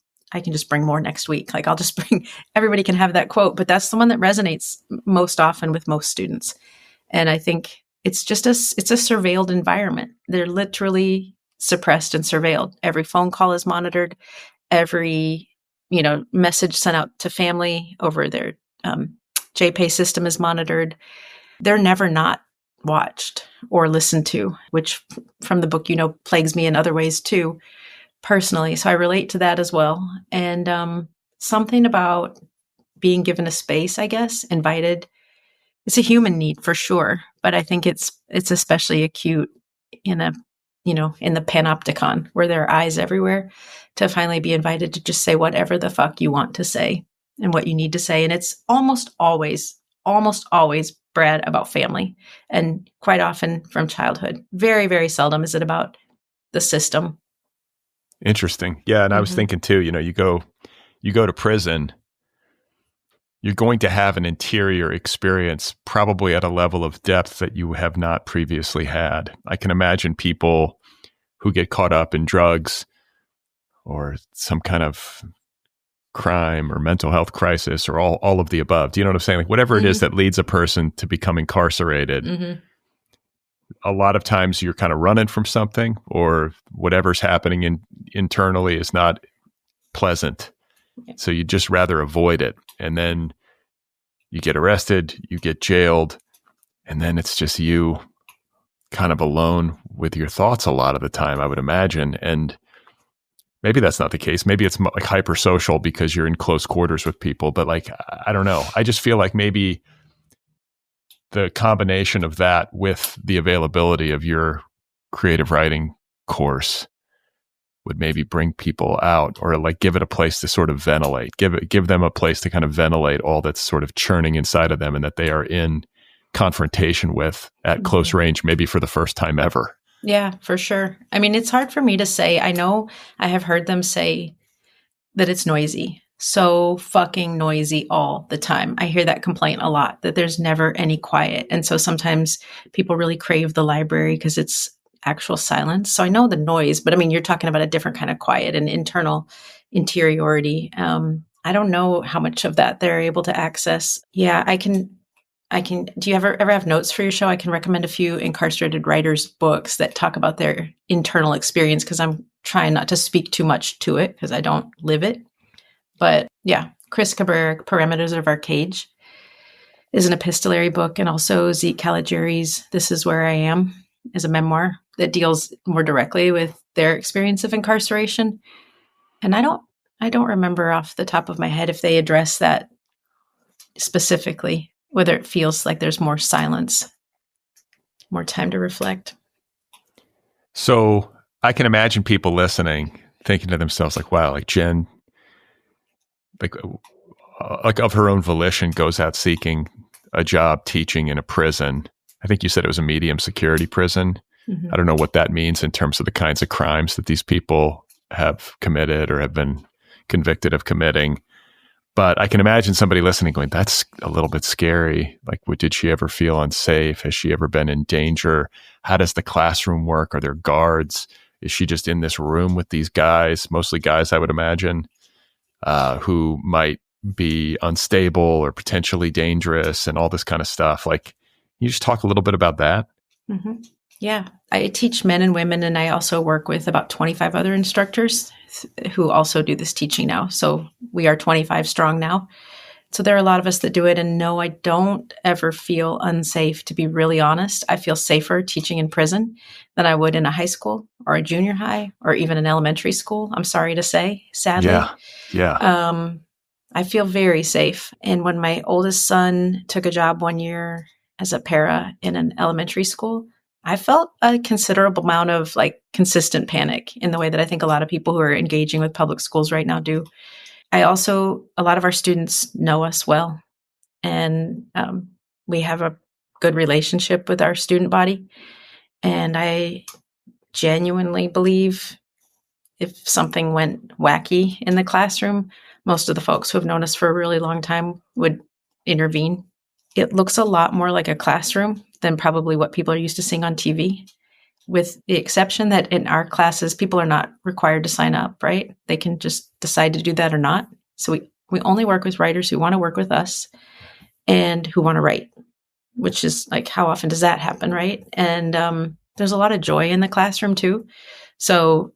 bring more next week. Like, I'll just bring, everybody can have that quote, but that's the one that resonates most often with most students. And I think it's just it's a surveilled environment. They're literally suppressed and surveilled. Every phone call is monitored. Every, message sent out to family over their JPay system is monitored. They're never not watched or listened to, which from the book, plagues me in other ways too, personally. So I relate to that as well. And something about being given a space, I guess, invited. It's a human need for sure, but I think it's especially acute in the panopticon where there are eyes everywhere, to finally be invited to just say whatever the fuck you want to say and what you need to say. And it's almost always, Brad, about family, and quite often from childhood. Very, very seldom is it about the system. Interesting. Yeah. And I was thinking too, you go to prison, you're going to have an interior experience probably at a level of depth that you have not previously had. I can imagine people who get caught up in drugs or some kind of crime or mental health crisis or all of the above. Do you know what I'm saying? Like, whatever it is that leads a person to become incarcerated, a lot of times you're kind of running from something, or whatever's happening internally is not pleasant. So you just rather avoid it. And then you get arrested, you get jailed, and then it's just you kind of alone with your thoughts a lot of the time, I would imagine. And maybe that's not the case. Maybe it's like hypersocial because you're in close quarters with people. But like, I don't know. I just feel like maybe the combination of that with the availability of your creative writing course would maybe bring people out, or like give it a place to sort of ventilate, give them a place to kind of ventilate all that's sort of churning inside of them and that they are in confrontation with at close range, maybe for the first time ever. Yeah, for sure. I mean, it's hard for me to say. I know I have heard them say that it's noisy, so fucking noisy all the time. I hear that complaint a lot, that there's never any quiet. And so sometimes people really crave the library because it's actual silence. So I know the noise, but I mean, you're talking about a different kind of quiet and internal interiority. I don't know how much of that they're able to access. Yeah, I can, do you ever have notes for your show? I can recommend a few incarcerated writers' books that talk about their internal experience, because I'm trying not to speak too much to it because I don't live it. But yeah, Chris Cabrera, Parameters of Our Cage, is an epistolary book, and also Zeke Caligiuri's This Is Where I Am is a memoir that deals more directly with their experience of incarceration. And I don't remember off the top of my head if they address that specifically, whether it feels like there's more silence, more time to reflect. So I can imagine people listening, thinking to themselves like, wow, like Jen, like of her own volition goes out seeking a job teaching in a prison. I think you said it was a medium security prison. I don't know what that means in terms of the kinds of crimes that these people have committed or have been convicted of committing. But I can imagine somebody listening going, that's a little bit scary. Like, did she ever feel unsafe? Has she ever been in danger? How does the classroom work? Are there guards? Is she just in this room with these guys, mostly guys, I would imagine, who might be unstable or potentially dangerous and all this kind of stuff? Like, can you just talk a little bit about that? Yeah, I teach men and women, and I also work with about 25 other instructors who also do this teaching now. So we are 25 strong now. So there are a lot of us that do it. And no, I don't ever feel unsafe, to be really honest. I feel safer teaching in prison than I would in a high school or a junior high or even an elementary school, I'm sorry to say, sadly. Yeah. I feel very safe. And when my oldest son took a job one year as a para in an elementary school, I felt a considerable amount of like consistent panic in the way that I think a lot of people who are engaging with public schools right now do. a lot of our students know us well, and we have a good relationship with our student body. And I genuinely believe if something went wacky in the classroom, most of the folks who have known us for a really long time would intervene. It looks a lot more like a classroom than probably what people are used to seeing on TV, with the exception that in our classes, people are not required to sign up, right? They can just decide to do that or not. So we only work with writers who want to work with us and who want to write, which is like, how often does that happen, right? And there's a lot of joy in the classroom too. So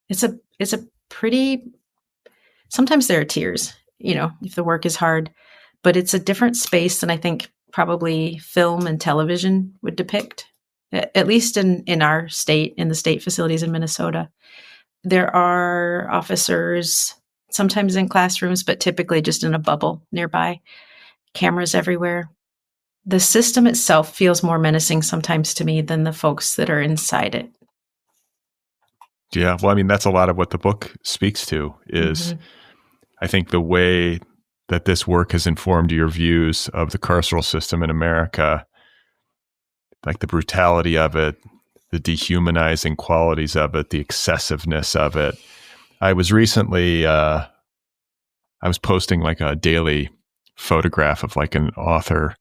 it's a pretty, sometimes there are tears, if the work is hard, but it's a different space than I think probably film and television would depict, at least in our state, in the state facilities in Minnesota. There are officers sometimes in classrooms, but typically just in a bubble nearby, cameras everywhere. The system itself feels more menacing sometimes to me than the folks that are inside it. Yeah, well, I mean, that's a lot of what the book speaks to is, I think, the way that this work has informed your views of the carceral system in America, like the brutality of it, the dehumanizing qualities of it, the excessiveness of it. I was recently, I was posting like a daily photograph of like an author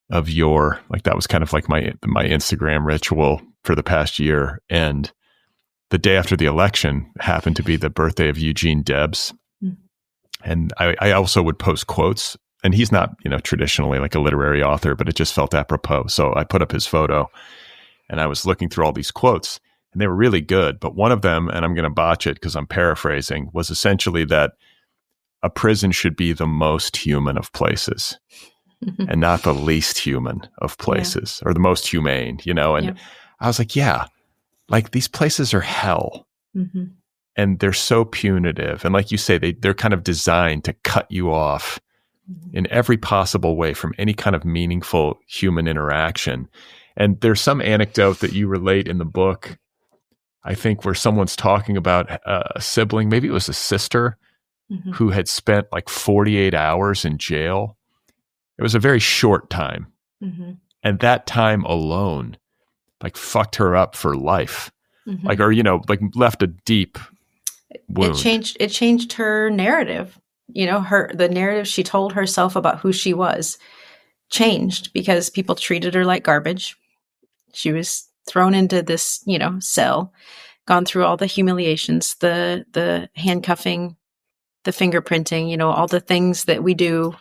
of that was kind of like my Instagram ritual for the past year. And the day after the election happened to be the birthday of Eugene Debs. And I also would post quotes, and he's not, traditionally like a literary author, but it just felt apropos. So I put up his photo and I was looking through all these quotes, and they were really good. But one of them, and I'm going to botch it because I'm paraphrasing, was essentially that a prison should be the most human of places and not the least human of places, or the most humane, and I was like, yeah, like these places are hell. And they're so punitive. And like you say, they're kind of designed to cut you off in every possible way from any kind of meaningful human interaction. And there's some anecdote that you relate in the book, I think, where someone's talking about a sibling, maybe it was a sister, who had spent like 48 hours in jail. It was a very short time. And that time alone, like, fucked her up for life. Like, or, like left a deep wound. It changed her narrative. The narrative she told herself about who she was changed because people treated her like garbage. She was thrown into this, cell, gone through all the humiliations, the handcuffing, the fingerprinting, all the things that we do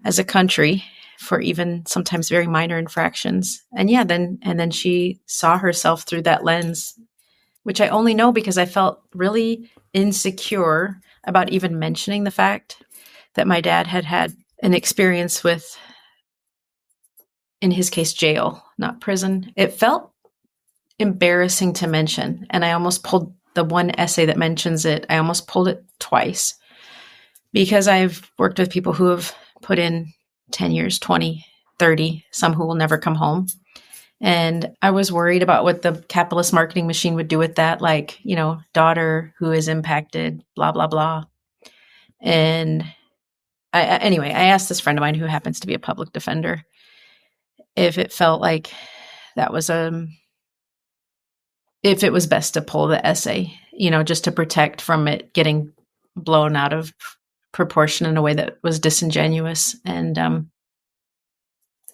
as a country for even sometimes very minor infractions. And then she saw herself through that lens, which I only know because I felt really insecure about even mentioning the fact that my dad had an experience with, in his case, jail, not prison. It felt embarrassing to mention. And I almost pulled the one essay that mentions it. I almost pulled it twice because I've worked with people who have put in 10 years, 20, 30, some who will never come home. And I was worried about what the capitalist marketing machine would do with that, like, daughter who is impacted, blah, blah, blah. And anyway, I asked this friend of mine who happens to be a public defender if it felt like that was if it was best to pull the essay, just to protect from it getting blown out of proportion in a way that was disingenuous. And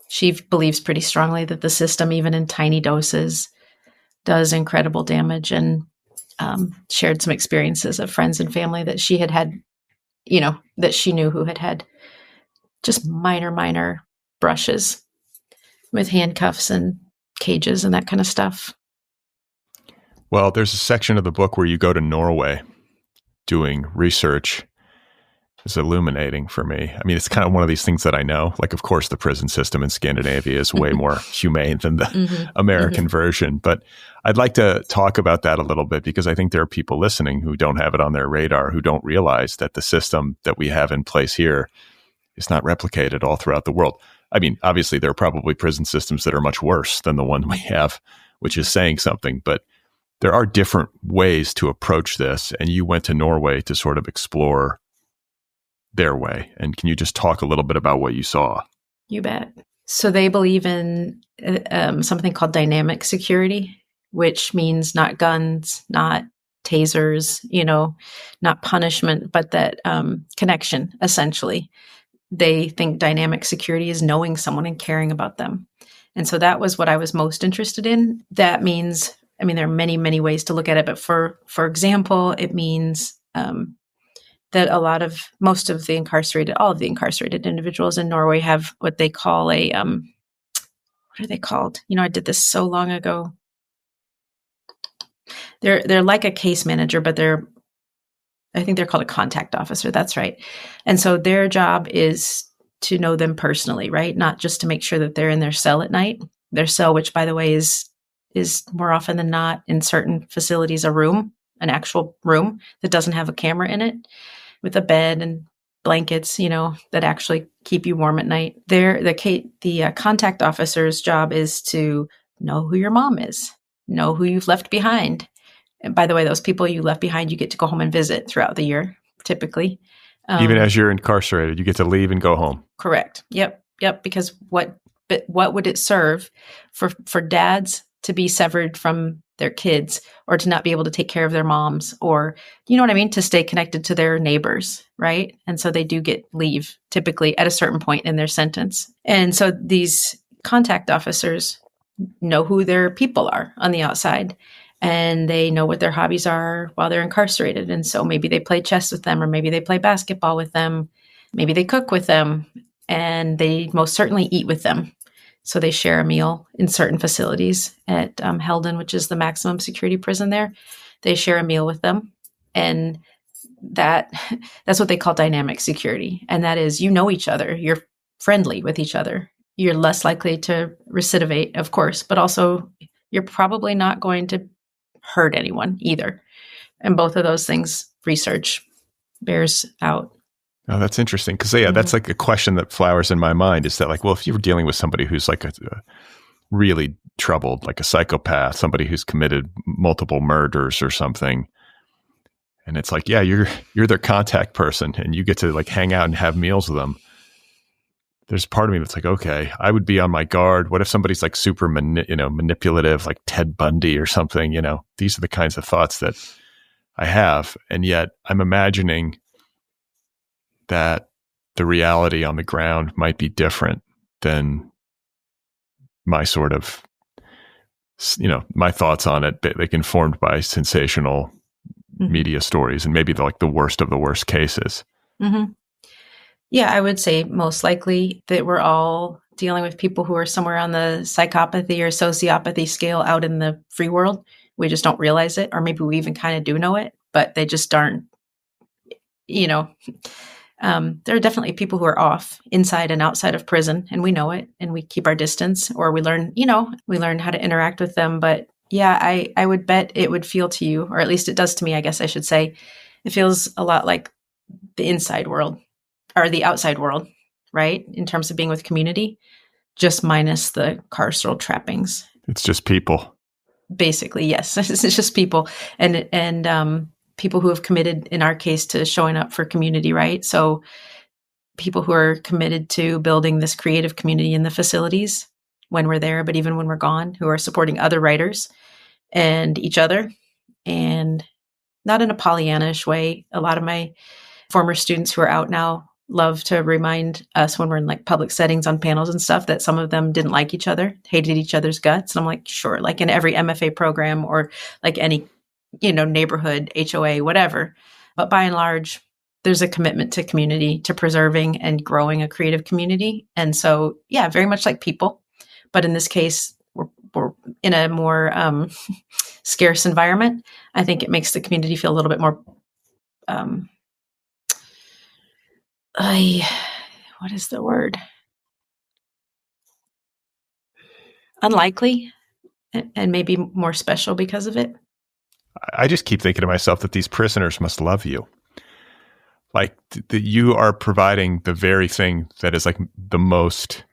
she believes pretty strongly that the system, even in tiny doses, does incredible damage, and shared some experiences of friends and family that she had, that she knew who had just minor brushes with handcuffs and cages and that kind of stuff. Well, there's a section of the book where you go to Norway doing research. It's illuminating for me. I mean, it's kind of one of these things that I know. Like, of course, the prison system in Scandinavia is way more humane than the American version. But I'd like to talk about that a little bit because I think there are people listening who don't have it on their radar, who don't realize that the system that we have in place here is not replicated all throughout the world. I mean, obviously, there are probably prison systems that are much worse than the one we have, which is saying something. But there are different ways to approach this, and you went to Norway to sort of explore their way. And can you just talk a little bit about what you saw? You bet. So they believe in something called dynamic security, which means not guns, not tasers, not punishment, but that connection, essentially. They think dynamic security is knowing someone and caring about them. And so that was what I was most interested in. That means, there are many, many ways to look at it, but for example, it means that all of the incarcerated individuals in Norway have what they call what are they called? I did this so long ago. They're like a case manager, but I think they're called a contact officer. That's right. And so their job is to know them personally, right? Not just to make sure that they're in their cell at night. Their cell, which by the way is more often than not in certain facilities, an actual room that doesn't have a camera in it, with a bed and blankets, that actually keep you warm at night. The contact officer's job is to know who your mom is, know who you've left behind. And by the way, those people you left behind, you get to go home and visit throughout the year, typically. Even as you're incarcerated, you get to leave and go home. Correct. Yep. Because what would it serve for dads to be severed from their kids, or to not be able to take care of their moms, or, to stay connected to their neighbors, right? And so they do get leave typically at a certain point in their sentence. And so these contact officers know who their people are on the outside, and they know what their hobbies are while they're incarcerated. And so maybe they play chess with them, or maybe they play basketball with them. Maybe they cook with them, and they most certainly eat with them. So they share a meal in certain facilities at Helden, which is the maximum security prison there. They share a meal with them. And that's what they call dynamic security. And that is, each other. You're friendly with each other. You're less likely to recidivate, of course, but also you're probably not going to hurt anyone either. And both of those things, research bears out. Oh, that's interesting. Because, that's like a question that flowers in my mind, is that if you were dealing with somebody who's like a really troubled, like a psychopath, somebody who's committed multiple murders or something, and it's like, you're their contact person and you get to hang out and have meals with them. There's part of me that's like, okay, I would be on my guard. What if somebody's super manipulative, like Ted Bundy or something? These are the kinds of thoughts that I have. And yet I'm imagining that the reality on the ground might be different than my sort of, my thoughts on it, like informed by sensational media stories, and maybe the worst of the worst cases. Mm-hmm. Yeah, I would say most likely that we're all dealing with people who are somewhere on the psychopathy or sociopathy scale out in the free world. We just don't realize it, or maybe we even kind of do know it, but they just aren't, there are definitely people who are off inside and outside of prison, and we know it, and we keep our distance, or we learn how to interact with them. But I would bet it would feel to you, or at least it does to me, I guess I should say, it feels a lot like the inside world or the outside world, right? In terms of being with community, just minus the carceral trappings. It's just people. Basically, yes. It's just people. And people who have committed, in our case, to showing up for community, right? So people who are committed to building this creative community in the facilities when we're there, but even when we're gone, who are supporting other writers and each other, and not in a Pollyannish way. A lot of my former students who are out now love to remind us when we're in public settings on panels and stuff that some of them didn't like each other, hated each other's guts. And I'm like, sure, like in every MFA program or like any neighborhood, HOA, whatever. But by and large, there's a commitment to community, to preserving and growing a creative community. And so, yeah, very much like people. But in this case, we're in a more scarce environment. I think it makes the community feel a little bit more, what is the word? Unlikely, and maybe more special because of it. I just keep thinking to myself that these prisoners must love you. Like that you are providing the very thing that is like the most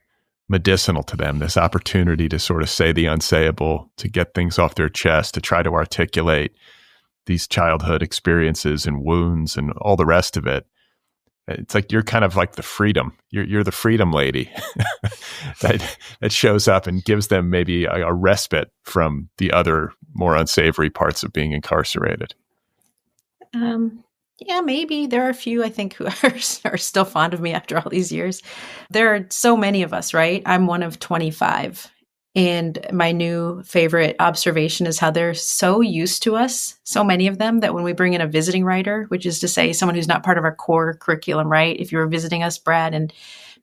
medicinal to them, this opportunity to sort of say the unsayable, to get things off their chest, to try to articulate these childhood experiences and wounds and all the rest of it. It's like you're kind of like the freedom. You're the freedom lady that shows up and gives them maybe a respite from the other more unsavory parts of being incarcerated. Yeah, maybe. There are a few, I think, who are still fond of me after all these years. There are so many of us, right? I'm one of 25. And my new favorite observation is how they're so used to us, so many of them, that when we bring in a visiting writer, which is to say someone who's not part of our core curriculum, right? If you were visiting us, Brad, in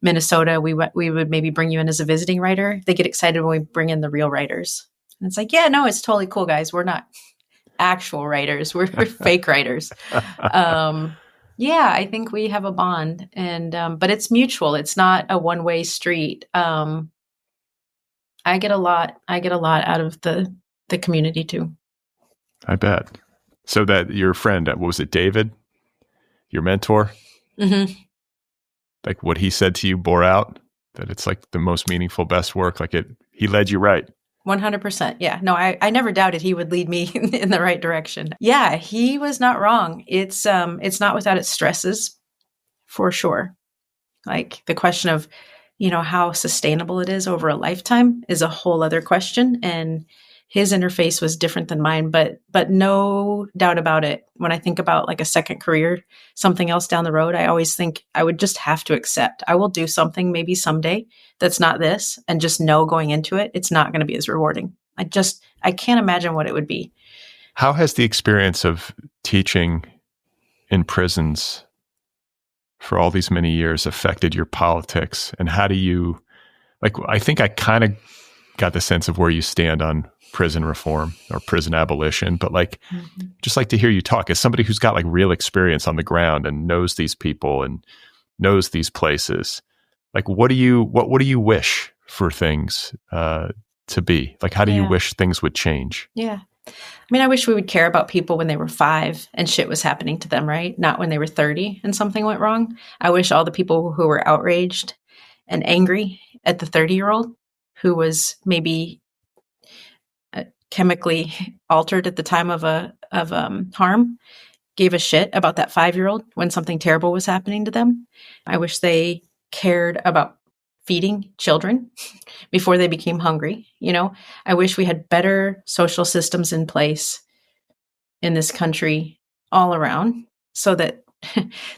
Minnesota, we would maybe bring you in as a visiting writer. They get excited when we bring in the real writers. And it's like, yeah, no, it's totally cool, guys. We're not actual writers. We're fake writers. Yeah, I think we have a bond, and but it's mutual. It's not a one-way street. I get a lot out of the community too. I bet. So that your friend, what was it, David, your mentor? Mm-hmm. Like what he said to you bore out, that it's like the most meaningful, best work. Like he led you right. 100%. Yeah. No, I never doubted he would lead me in the right direction. Yeah, he was not wrong. It's not without its stresses, for sure. Like the question of, how sustainable it is over a lifetime is a whole other question. And his interface was different than mine, but no doubt about it. When I think about like a second career, something else down the road, I always think I would just have to accept. I will do something maybe someday that's not this, and just know going into it, it's not going to be as rewarding. I can't imagine what it would be. How has the experience of teaching in prisons for all these many years affected your politics? And how do you, I think I kind of got the sense of where you stand on prison reform or prison abolition, but just like to hear you talk as somebody who's got like real experience on the ground and knows these people and knows these places. Like, what do you wish for things to be? Like, how do you wish things would change? Yeah. I mean, I wish we would care about people when they were 5 and shit was happening to them, right? Not when they were 30 and something went wrong. I wish all the people who were outraged and angry at the 30-year-old who was maybe chemically altered at the time of harm gave a shit about that 5-year-old when something terrible was happening to them. I wish they cared about feeding children before they became hungry. I wish we had better social systems in place in this country all around, so that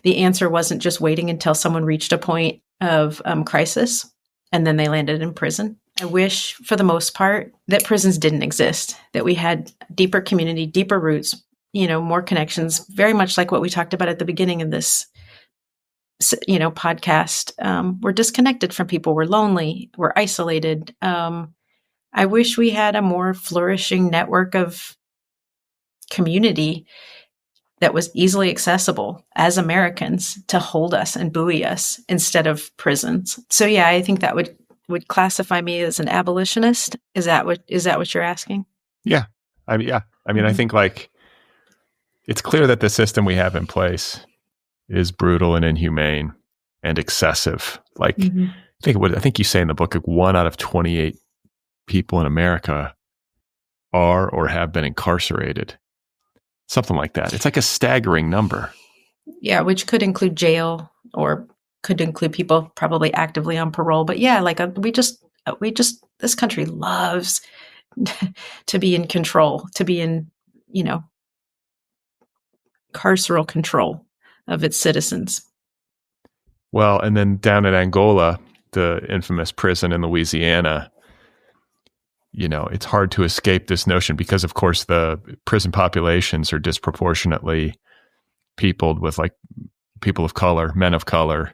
the answer wasn't just waiting until someone reached a point of crisis and then they landed in prison. I wish, for the most part, that prisons didn't exist, that we had deeper community, deeper roots, more connections, very much like what we talked about at the beginning of this podcast. We're disconnected from people. We're lonely. We're isolated. I wish we had a more flourishing network of community that was easily accessible as Americans to hold us and buoy us instead of prisons. So yeah, I think that would classify me as an abolitionist. Is that what you're asking? Yeah. I mean, I think it's clear that the system we have in place is brutal and inhumane and excessive. I think you say in the book, 1 out of 28 people in America are or have been incarcerated. Something like that. It's like a staggering number. Yeah, which could include jail or could include people probably actively on parole. But yeah, this country loves to be in control, to be in, carceral control of its citizens. Well, and then down at Angola, the infamous prison in Louisiana, it's hard to escape this notion because, of course, the prison populations are disproportionately peopled with people of color, men of color,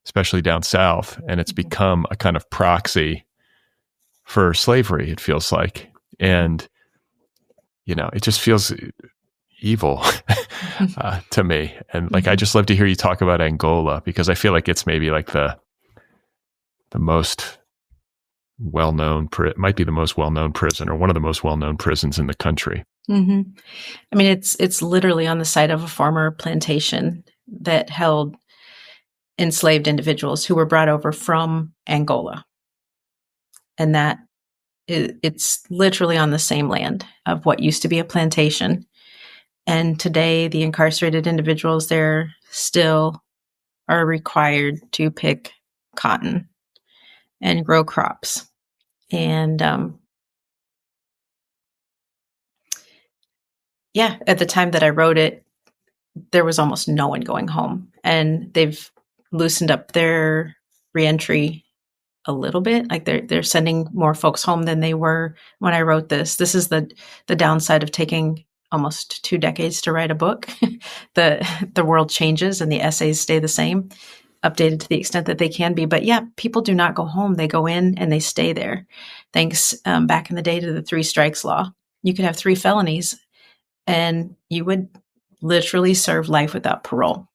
especially down south. And it's become a kind of proxy for slavery, it feels like. And, it just feels evil to me. And I just love to hear you talk about Angola, because I feel like it's maybe the most well-known, might be the most well-known prison or one of the most well-known prisons in the country. Mm-hmm. I mean, it's literally on the site of a former plantation that held enslaved individuals who were brought over from Angola. And that it's literally on the same land of what used to be a plantation. And today, the incarcerated individuals there still are required to pick cotton and grow crops. And at the time that I wrote it, there was almost no one going home. And they've loosened up their reentry a little bit. Like they're sending more folks home than they were when I wrote this. This is the downside of taking almost 2 decades to write a book. The world changes and the essays stay the same, updated to the extent that they can be. But people do not go home. They go in and they stay there. Thanks back in the day to the 3 strikes law. You could have 3 felonies and you would literally serve life without parole.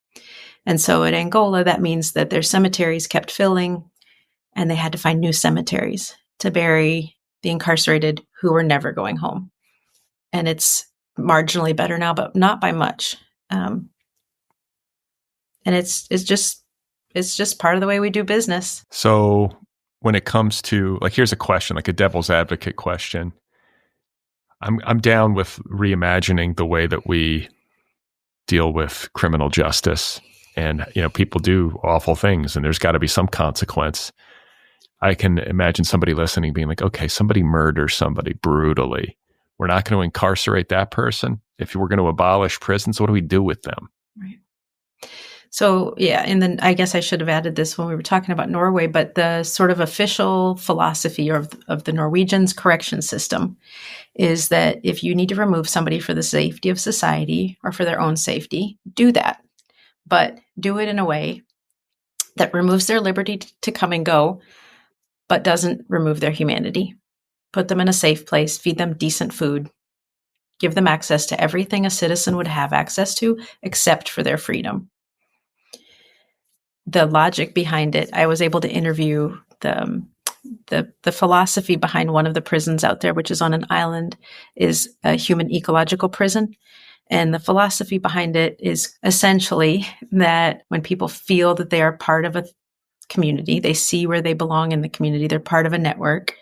And so at Angola, that means that their cemeteries kept filling and they had to find new cemeteries to bury the incarcerated who were never going home. And it's marginally better now, but not by much. And it's just part of the way we do business. So when it comes to, like, here's a question, like a devil's advocate question. I'm down with reimagining the way that we deal with criminal justice. And, people do awful things and there's got to be some consequence. I can imagine somebody listening being like, okay, somebody murders somebody brutally. We're not going to incarcerate that person. If we're going to abolish prisons, what do we do with them? Right. So, and then I guess I should have added this when we were talking about Norway, but the sort of official philosophy of the Norwegians' correction system is that if you need to remove somebody for the safety of society or for their own safety, do that. But do it in a way that removes their liberty to come and go, but doesn't remove their humanity. Put them in a safe place, feed them decent food, give them access to everything a citizen would have access to, except for their freedom. The logic behind it, I was able to interview the philosophy behind one of the prisons out there, which is on an island, is a human ecological prison. And the philosophy behind it is essentially that when people feel that they are part of a community, they see where they belong in the community, they're part of a network,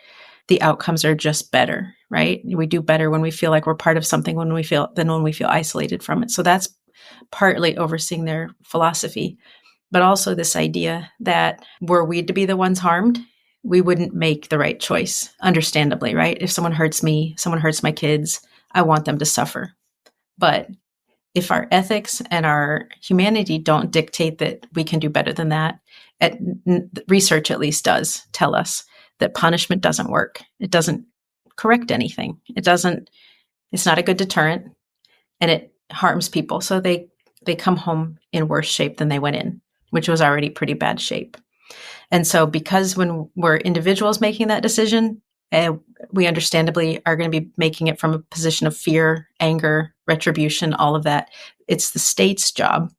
the outcomes are just better, right? We do better when we feel like we're part of something than when we feel isolated from it. So that's partly overseeing their philosophy, but also this idea that were we to be the ones harmed, we wouldn't make the right choice, understandably, right? If someone hurts me, someone hurts my kids, I want them to suffer. But if our ethics and our humanity don't dictate that we can do better than that, research at least does tell us that punishment doesn't work. It doesn't correct anything. It's not a good deterrent and it harms people. So they come home in worse shape than they went in, which was already pretty bad shape. And so because when we're individuals making that decision, we understandably are going to be making it from a position of fear, anger, retribution, all of that. It's the state's job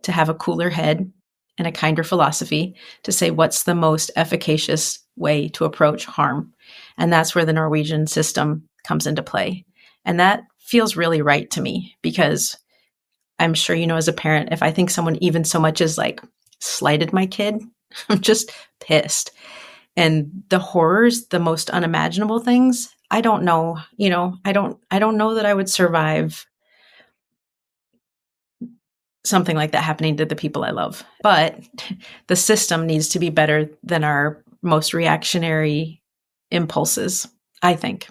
to have a cooler head and a kinder philosophy to say what's the most efficacious way to approach harm. And that's where the Norwegian system comes into play. And that feels really right to me because I'm sure, as a parent, if I think someone even so much as like slighted my kid, I'm just pissed. And the horrors, the most unimaginable things, I don't know, I don't know that I would survive something like that happening to the people I love. But the system needs to be better than our most reactionary impulses, I think.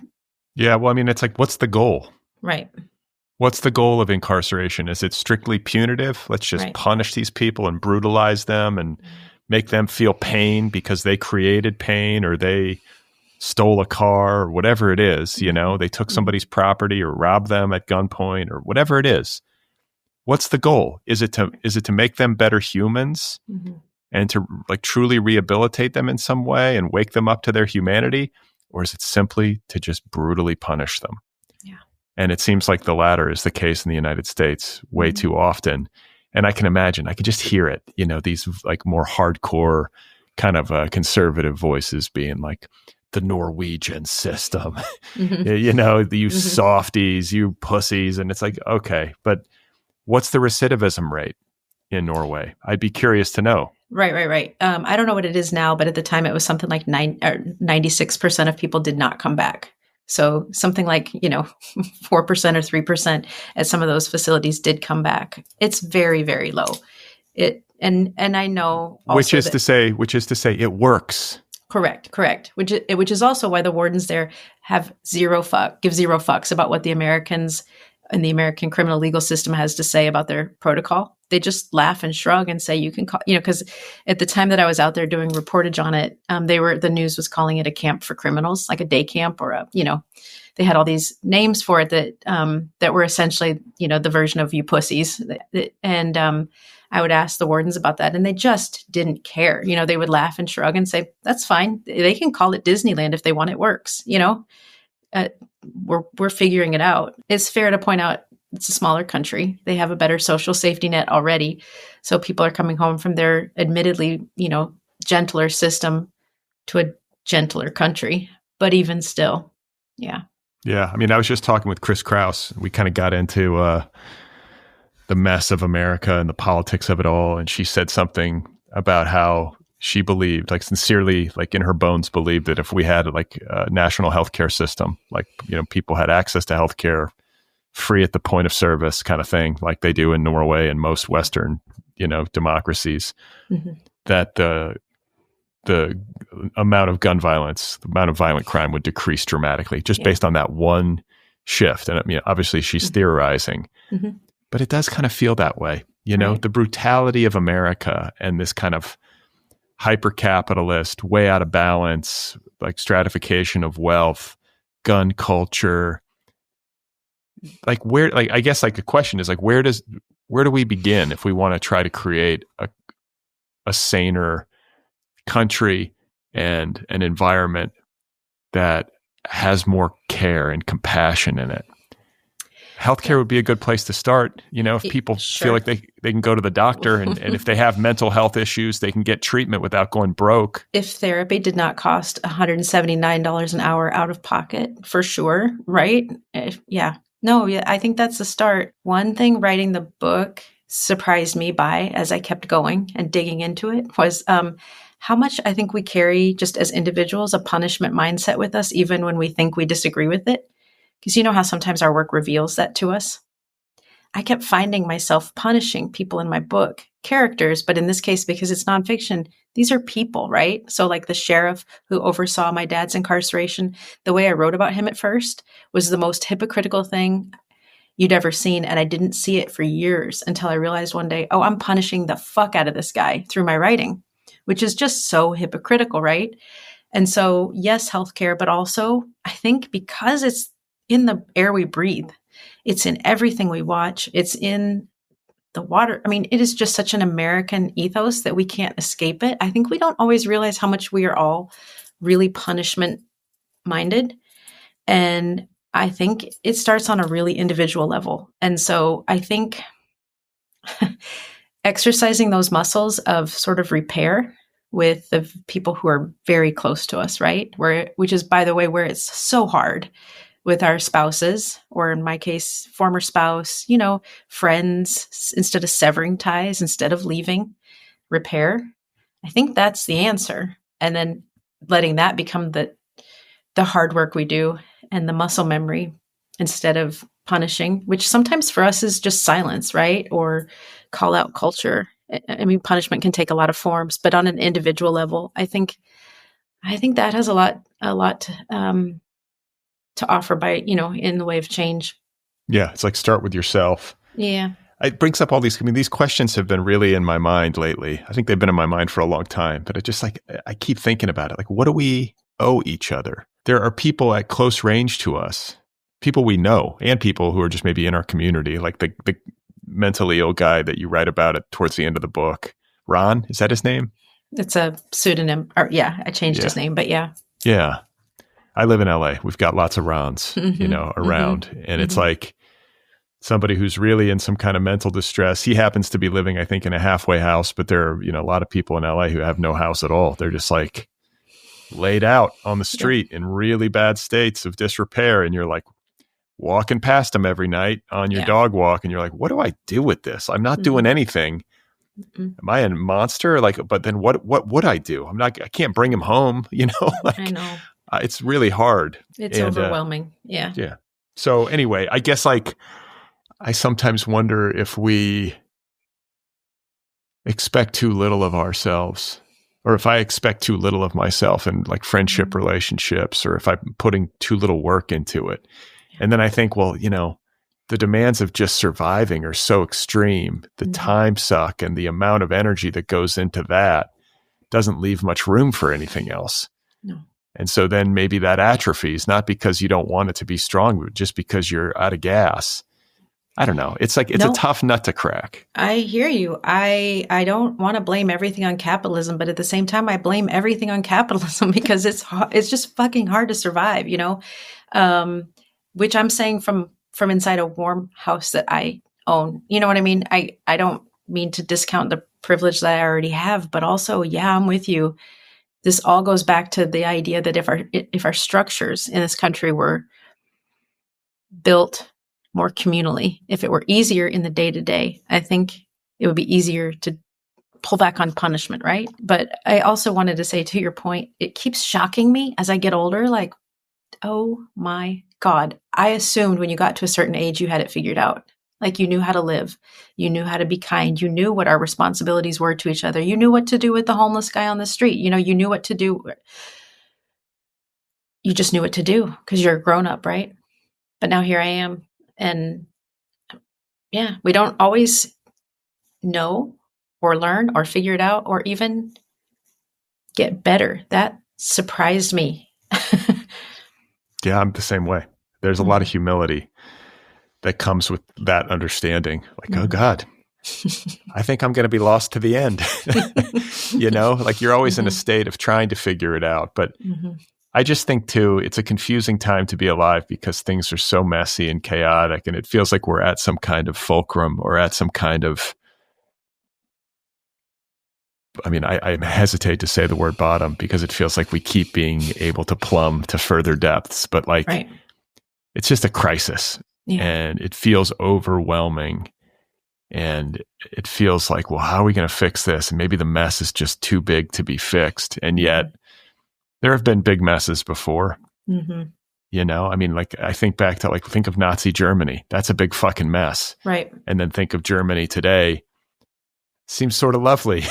Yeah, well, I mean, it's like, what's the goal? Right. What's the goal of incarceration? Is it strictly punitive? Let's just punish these people and brutalize them and make them feel pain because they created pain or they stole a car or whatever it is, they took somebody's property or robbed them at gunpoint or whatever it is. What's the goal? Is it to make them better humans and to like truly rehabilitate them in some way and wake them up to their humanity? Or is it simply to just brutally punish them? Yeah. And it seems like the latter is the case in the United States way too often. And I can imagine, I can just hear it, these like more hardcore kind of conservative voices being like, the Norwegian system, you softies, you pussies. And it's like, okay, but what's the recidivism rate in Norway? I'd be curious to know. Right. I don't know what it is now, but at the time it was something like 96% of people did not come back. So something like, 4% or 3% at some of those facilities did come back. It's very, very low. And I know also which is to say it works. Correct. Which is also why the wardens there have give zero fucks about what the Americans and the American criminal legal system has to say about their protocol. They just laugh and shrug and say, you can call, because at the time that I was out there doing reportage on it, the news was calling it a camp for criminals, like a day camp or they had all these names for it that were essentially, the version of you pussies. And I would ask the wardens about that and they just didn't care. They would laugh and shrug and say, that's fine. They can call it Disneyland if they want. It works, we're figuring it out. It's fair to point out it's a smaller country. They have a better social safety net already. So people are coming home from their admittedly, gentler system to a gentler country. But even still, yeah. Yeah. I mean, I was just talking with Chris Kraus. We kind of got into the mess of America and the politics of it all. And she said something about how she believed, like sincerely, like in her bones, believed that if we had like a national healthcare system, like, people had access to healthcare free at the point of service kind of thing, like they do in Norway and most Western, democracies, that the amount of gun violence, the amount of violent crime would decrease dramatically just based on that one shift. And I mean, obviously she's theorizing, but it does kind of feel that way, Right. the brutality of America and this kind of hyper-capitalist, way out of balance, like stratification of wealth, gun culture. Like I guess like the question is like, where do we begin if we want to try to create a saner country and an environment that has more care and compassion in it? Healthcare would be a good place to start. If people feel like they can go to the doctor and if they have mental health issues, they can get treatment without going broke. If therapy did not cost $179 an hour out of pocket, for sure, right? I think that's the start. One thing writing the book surprised me by, as I kept going and digging into it, was how much I think we carry just as individuals a punishment mindset with us, even when we think we disagree with it. Because you know how sometimes our work reveals that to us? I kept finding myself punishing people in my book, characters, but in this case, because it's nonfiction, these are people, right? So like the sheriff who oversaw my dad's incarceration, the way I wrote about him at first was the most hypocritical thing you'd ever seen. And I didn't see it for years until I realized one day, oh, I'm punishing the fuck out of this guy through my writing, which is just so hypocritical, right? And so, yes, healthcare, but also I think because it's in the air we breathe, it's in everything we watch, it's in the water. I mean, it is just such an American ethos that we can't escape it. I think we don't always realize how much we are all really punishment minded. And I think it starts on a really individual level. And so I think exercising those muscles of sort of repair with the people who are very close to us, right? Which is, by the way, where it's so hard with our spouses, or in my case, former spouse, friends, instead of severing ties, instead of leaving, repair. I think that's the answer. And then letting that become the hard work we do and the muscle memory instead of punishing, which sometimes for us is just silence, right? Or call out culture. I mean, punishment can take a lot of forms, but on an individual level, I think that has a lot to offer by, in the way of change. Yeah. It's like start with yourself. Yeah. It brings up all these, these questions have been really in my mind lately. I think they've been in my mind for a long time, but it just like, I keep thinking about it. Like, what do we owe each other? There are people at close range to us, people we know, and people who are just maybe in our community, like the mentally ill guy that you write about it towards the end of the book. Ron, is that his name? It's a pseudonym. Or I changed his name, but yeah. Yeah. I live in LA. We've got lots of Rons, around. And it's like somebody who's really in some kind of mental distress. He happens to be living, I think, in a halfway house, but there are, a lot of people in LA who have no house at all. They're just like laid out on the street in really bad states of disrepair. And you're like walking past them every night on your dog walk. And you're like, what do I do with this? I'm not doing anything. Am I a monster? Like, but then what would I do? I can't bring him home, like, I know. It's really hard. It's overwhelming. Yeah. Yeah. So anyway, I guess like I sometimes wonder if we expect too little of ourselves, or if I expect too little of myself in like friendship relationships, or if I'm putting too little work into it. And then I think, well, the demands of just surviving are so extreme. The time suck and the amount of energy that goes into that doesn't leave much room for anything else. No. And so then maybe that atrophies, not because you don't want it to be strong, but just because you're out of gas. I don't know. It's like, it's a tough nut to crack. I hear you. I don't want to blame everything on capitalism, but at the same time, I blame everything on capitalism because it's just fucking hard to survive, which I'm saying from inside a warm house that I own. You know what I mean? I don't mean to discount the privilege that I already have, but also, yeah, I'm with you. This all goes back to the idea that if our structures in this country were built more communally, if it were easier in the day-to-day, I think it would be easier to pull back on punishment, right? But I also wanted to say, to your point, it keeps shocking me as I get older, like, oh my God, I assumed when you got to a certain age, you had it figured out. Like you knew how to live, you knew how to be kind, you knew what our responsibilities were to each other, you knew what to do with the homeless guy on the street, you knew what to do. You just knew what to do because you're a grown up, right? But now here I am. And yeah, we don't always know or learn or figure it out or even get better. That surprised me. Yeah, I'm the same way. There's a lot of humility that comes with that understanding. Like, oh God, I think I'm going to be lost to the end. Like you're always in a state of trying to figure it out. But I just think too, it's a confusing time to be alive because things are so messy and chaotic, and it feels like we're at some kind of fulcrum or at some kind of, I hesitate to say the word bottom because it feels like we keep being able to plumb to further depths, but like, it's just a crisis and it feels overwhelming. And it feels like, well, how are we going to fix this? And maybe the mess is just too big to be fixed. And yet there have been big messes before, like I think back to think of Nazi Germany. That's a big fucking mess. Right. And then think of Germany today. Seems sort of lovely,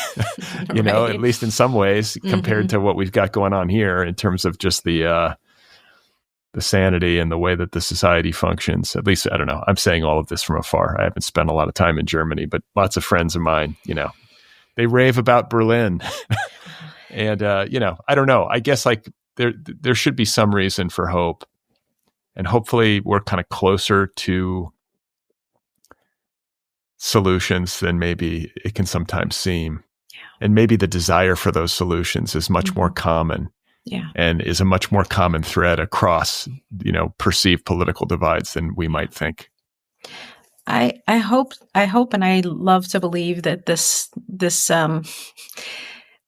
at least in some ways compared to what we've got going on here in terms of just the sanity and the way that the society functions. At least, I don't know. I'm saying all of this from afar. I haven't spent a lot of time in Germany, but lots of friends of mine, they rave about Berlin. And, I don't know. I guess there should be some reason for hope. And hopefully we're kind of closer to solutions than maybe it can sometimes seem. Yeah. And maybe the desire for those solutions is much more common. Yeah. And is a much more common thread across, perceived political divides than we might think. I hope, and I love to believe that this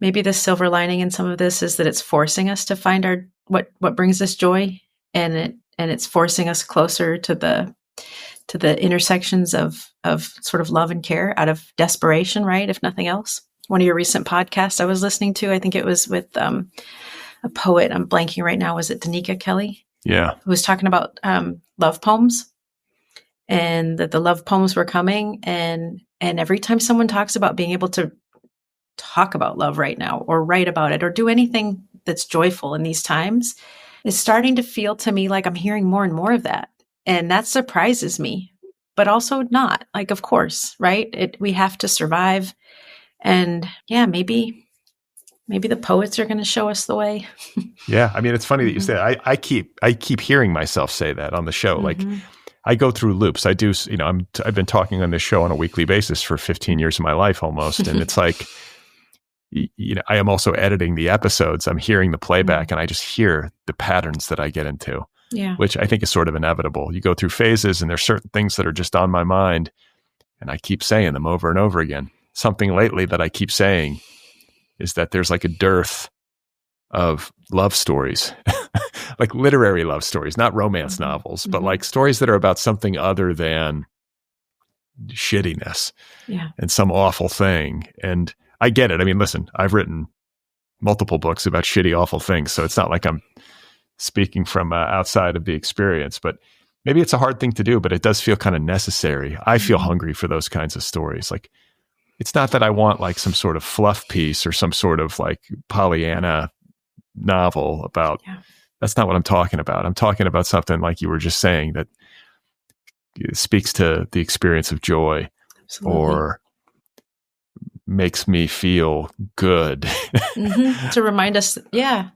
maybe the silver lining in some of this is that it's forcing us to find what brings us joy, and it's forcing us closer to the intersections of sort of love and care out of desperation, right? If nothing else. One of your recent podcasts I was listening to, I think it was with a poet. I'm blanking right now. Was it Danica Kelly? Yeah. Who was talking about love poems, and that the love poems were coming. And every time someone talks about being able to talk about love right now or write about it or do anything that's joyful in these times, it's starting to feel to me like I'm hearing more and more of that. And that surprises me, but also not. Like, of course, right? We have to survive. And yeah, maybe the poets are going to show us the way. Yeah. It's funny that you say that. I keep hearing myself say that on the show. Like I go through loops. I do, I've been talking on this show on a weekly basis for 15 years of my life almost. And it's like, I am also editing the episodes. I'm hearing the playback and I just hear the patterns that I get into, which I think is sort of inevitable. You go through phases and there's certain things that are just on my mind and I keep saying them over and over again. Something lately that I keep saying is that there's like a dearth of love stories, like literary love stories, not romance novels, but like stories that are about something other than shittiness Yeah. and some awful thing. And I get it. I mean, listen, I've written multiple books about shitty, awful things. So it's not like I'm speaking from outside of the experience, but maybe it's a hard thing to do, but it does feel kind of necessary. I feel hungry for those kinds of stories. Like, it's not that I want like some sort of fluff piece or some sort of like Pollyanna novel about, that's not what I'm talking about. I'm talking about something like you were just saying that speaks to the experience of joy. Absolutely. Or makes me feel good. To remind us. Yeah.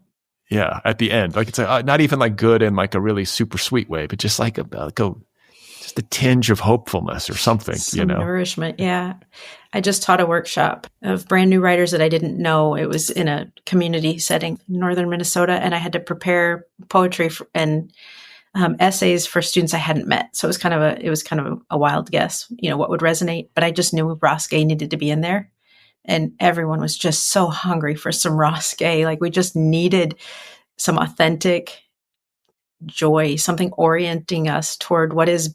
Yeah. At the end, like it's not even like good in like a really super sweet way, but just like just a tinge of hopefulness or something, Some nourishment. Yeah. I just taught a workshop of brand new writers that I didn't know. It was in a community setting in northern Minnesota, and I had to prepare poetry and essays for students I hadn't met. So it was kind of a wild guess, what would resonate. But I just knew Ross Gay needed to be in there, and everyone was just so hungry for some Ross Gay. Like, we just needed some authentic joy, something orienting us toward what is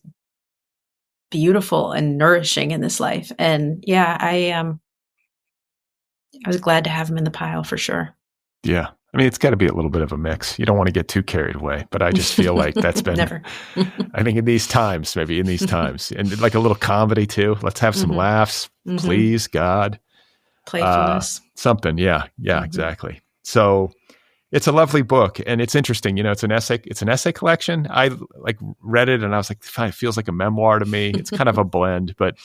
beautiful and nourishing in this life. And yeah, I was glad to have him in the pile for sure. Yeah. I mean, it's got to be a little bit of a mix. You don't want to get too carried away, but I just feel like that's been, Never. I think in these times, and like a little comedy too. Let's have some laughs, please, God. Playfulness. Something. Yeah. Yeah, exactly. So it's a lovely book, and it's interesting. It's an essay collection. I like read it and I was like, fine, it feels like a memoir to me. It's kind of a blend, but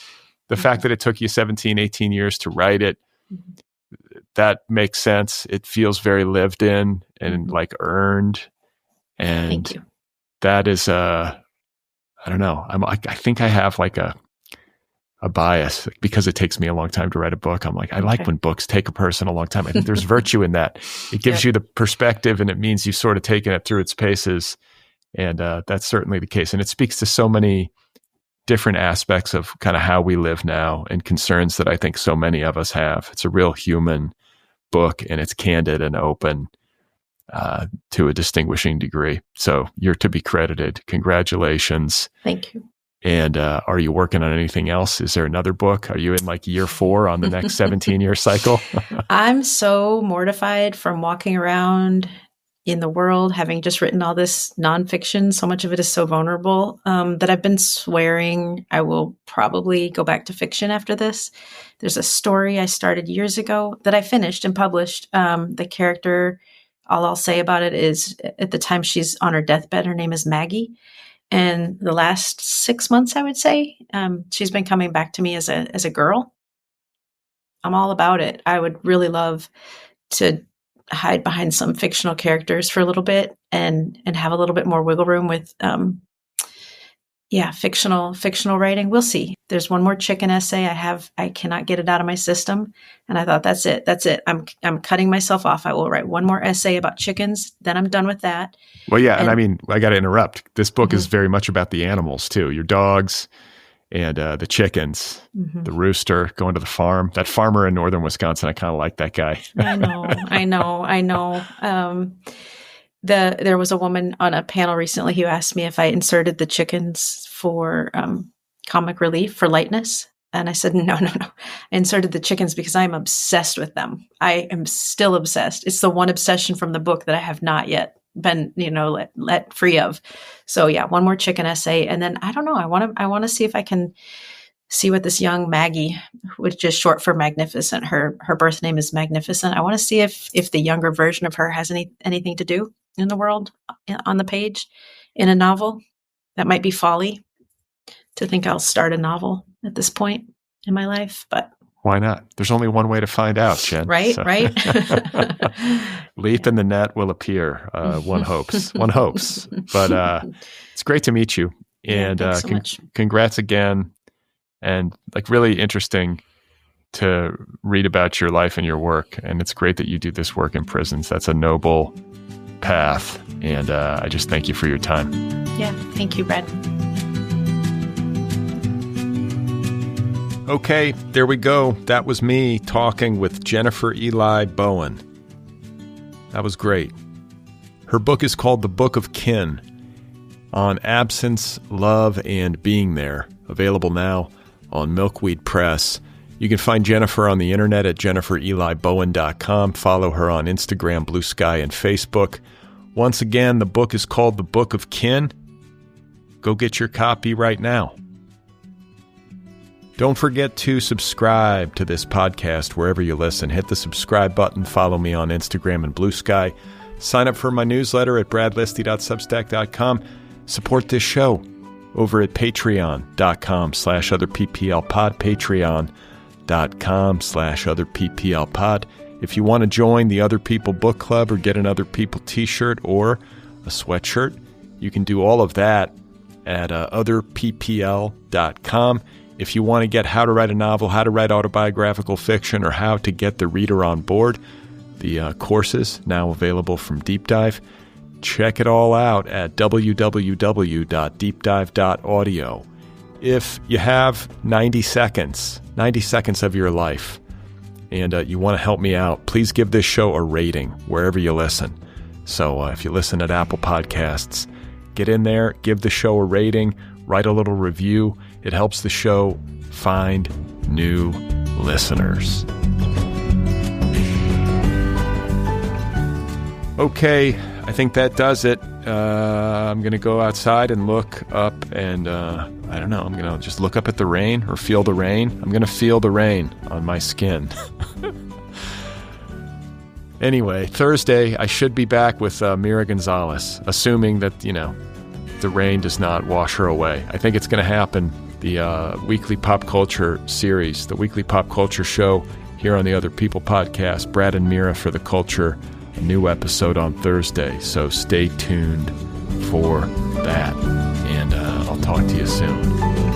the fact that it took you 17, 18 years to write it, that makes sense. It feels very lived in and like earned. And thank you. That is, I don't know. I think I have like a bias because it takes me a long time to write a book. I'm like, I like when books take a person a long time. I think there's virtue in that. It gives you the perspective, and it means you've sort of taken it through its paces. And that's certainly the case. And it speaks to so many different aspects of kind of how we live now and concerns that I think so many of us have. It's a real human book, and it's candid and open to a distinguishing degree. So you're to be credited. Congratulations. Thank you. And are you working on anything else? Is there another book? Are you in like year 4 on the next 17-year cycle? I'm so mortified from walking around in the world, having just written all this nonfiction. So much of it is so vulnerable that I've been swearing I will probably go back to fiction after this. There's a story I started years ago that I finished and published. The character, all I'll say about it is, at the time she's on her deathbed, her name is Maggie. And the last 6 months, I would say, she's been coming back to me as a girl. I'm all about it. I would really love to hide behind some fictional characters for a little bit and have a little bit more wiggle room with, fictional writing. We'll see. There's one more chicken essay I cannot get it out of my system. And I thought, that's it. I'm cutting myself off. I will write one more essay about chickens. Then I'm done with that. Well, yeah. And I mean, I got to interrupt. This book is very much about the animals too. Your dogs and the chickens, the rooster, going to the farm. That farmer in northern Wisconsin, I kind of like that guy. I know. There was a woman on a panel recently who asked me if I inserted the chickens for comic relief, for lightness. And I said, no. I inserted the chickens because I'm obsessed with them. I am still obsessed. It's the one obsession from the book that I have not yet been, let free of. So yeah, one more chicken essay. And then I don't know, I want to see if I can see what this young Maggie, which is short for Magnificent. Her birth name is Magnificent. I want to see if the younger version of her has anything to do in the world on the page in a novel. That might be folly to think I'll start a novel at this point in my life, but why not? There's only one way to find out, Jen. Right. Leap in the net will appear. One hopes. But it's great to meet you. And so much. Congrats again. And like really interesting to read about your life and your work. And it's great that you do this work in prisons. That's a noble path. And I just thank you for your time. Yeah. Thank you, Brad. Okay, there we go. That was me talking with Jennifer Eli Bowen. That was great. Her book is called The Book of Kin, on absence, love, and being there. Available now on Milkweed Press. You can find Jennifer on the internet at jenniferelibowen.com. Follow her on Instagram, Blue Sky, and Facebook. Once again, the book is called The Book of Kin. Go get your copy right now. Don't forget to subscribe to this podcast wherever you listen. Hit the subscribe button. Follow me on Instagram and Blue Sky. Sign up for my newsletter at bradlisti.substack.com. Support this show over at patreon.com/otherpplpod, patreon.com/otherpplpod. If you want to join the Other People Book Club or get an Other People t-shirt or a sweatshirt, you can do all of that at otherppl.com. If you want to get how to write a novel, how to write autobiographical fiction, or how to get the reader on board, the courses now available from Deep Dive, check it all out at www.deepdive.audio. If you have 90 seconds of your life, and you want to help me out, please give this show a rating wherever you listen. So if you listen at Apple Podcasts, get in there, give the show a rating, write a little review. It helps the show find new listeners. Okay, I think that does it. I'm going to go outside and look up and, I don't know, I'm going to just look up at the rain or feel the rain. I'm going to feel the rain on my skin. Anyway, Thursday, I should be back with Mira Gonzalez, assuming that, the rain does not wash her away. I think it's going to happen. The weekly pop culture series, the weekly pop culture show here on the Other People podcast, Brad and Mira for the Culture, a new episode on Thursday. So stay tuned for that, and I'll talk to you soon.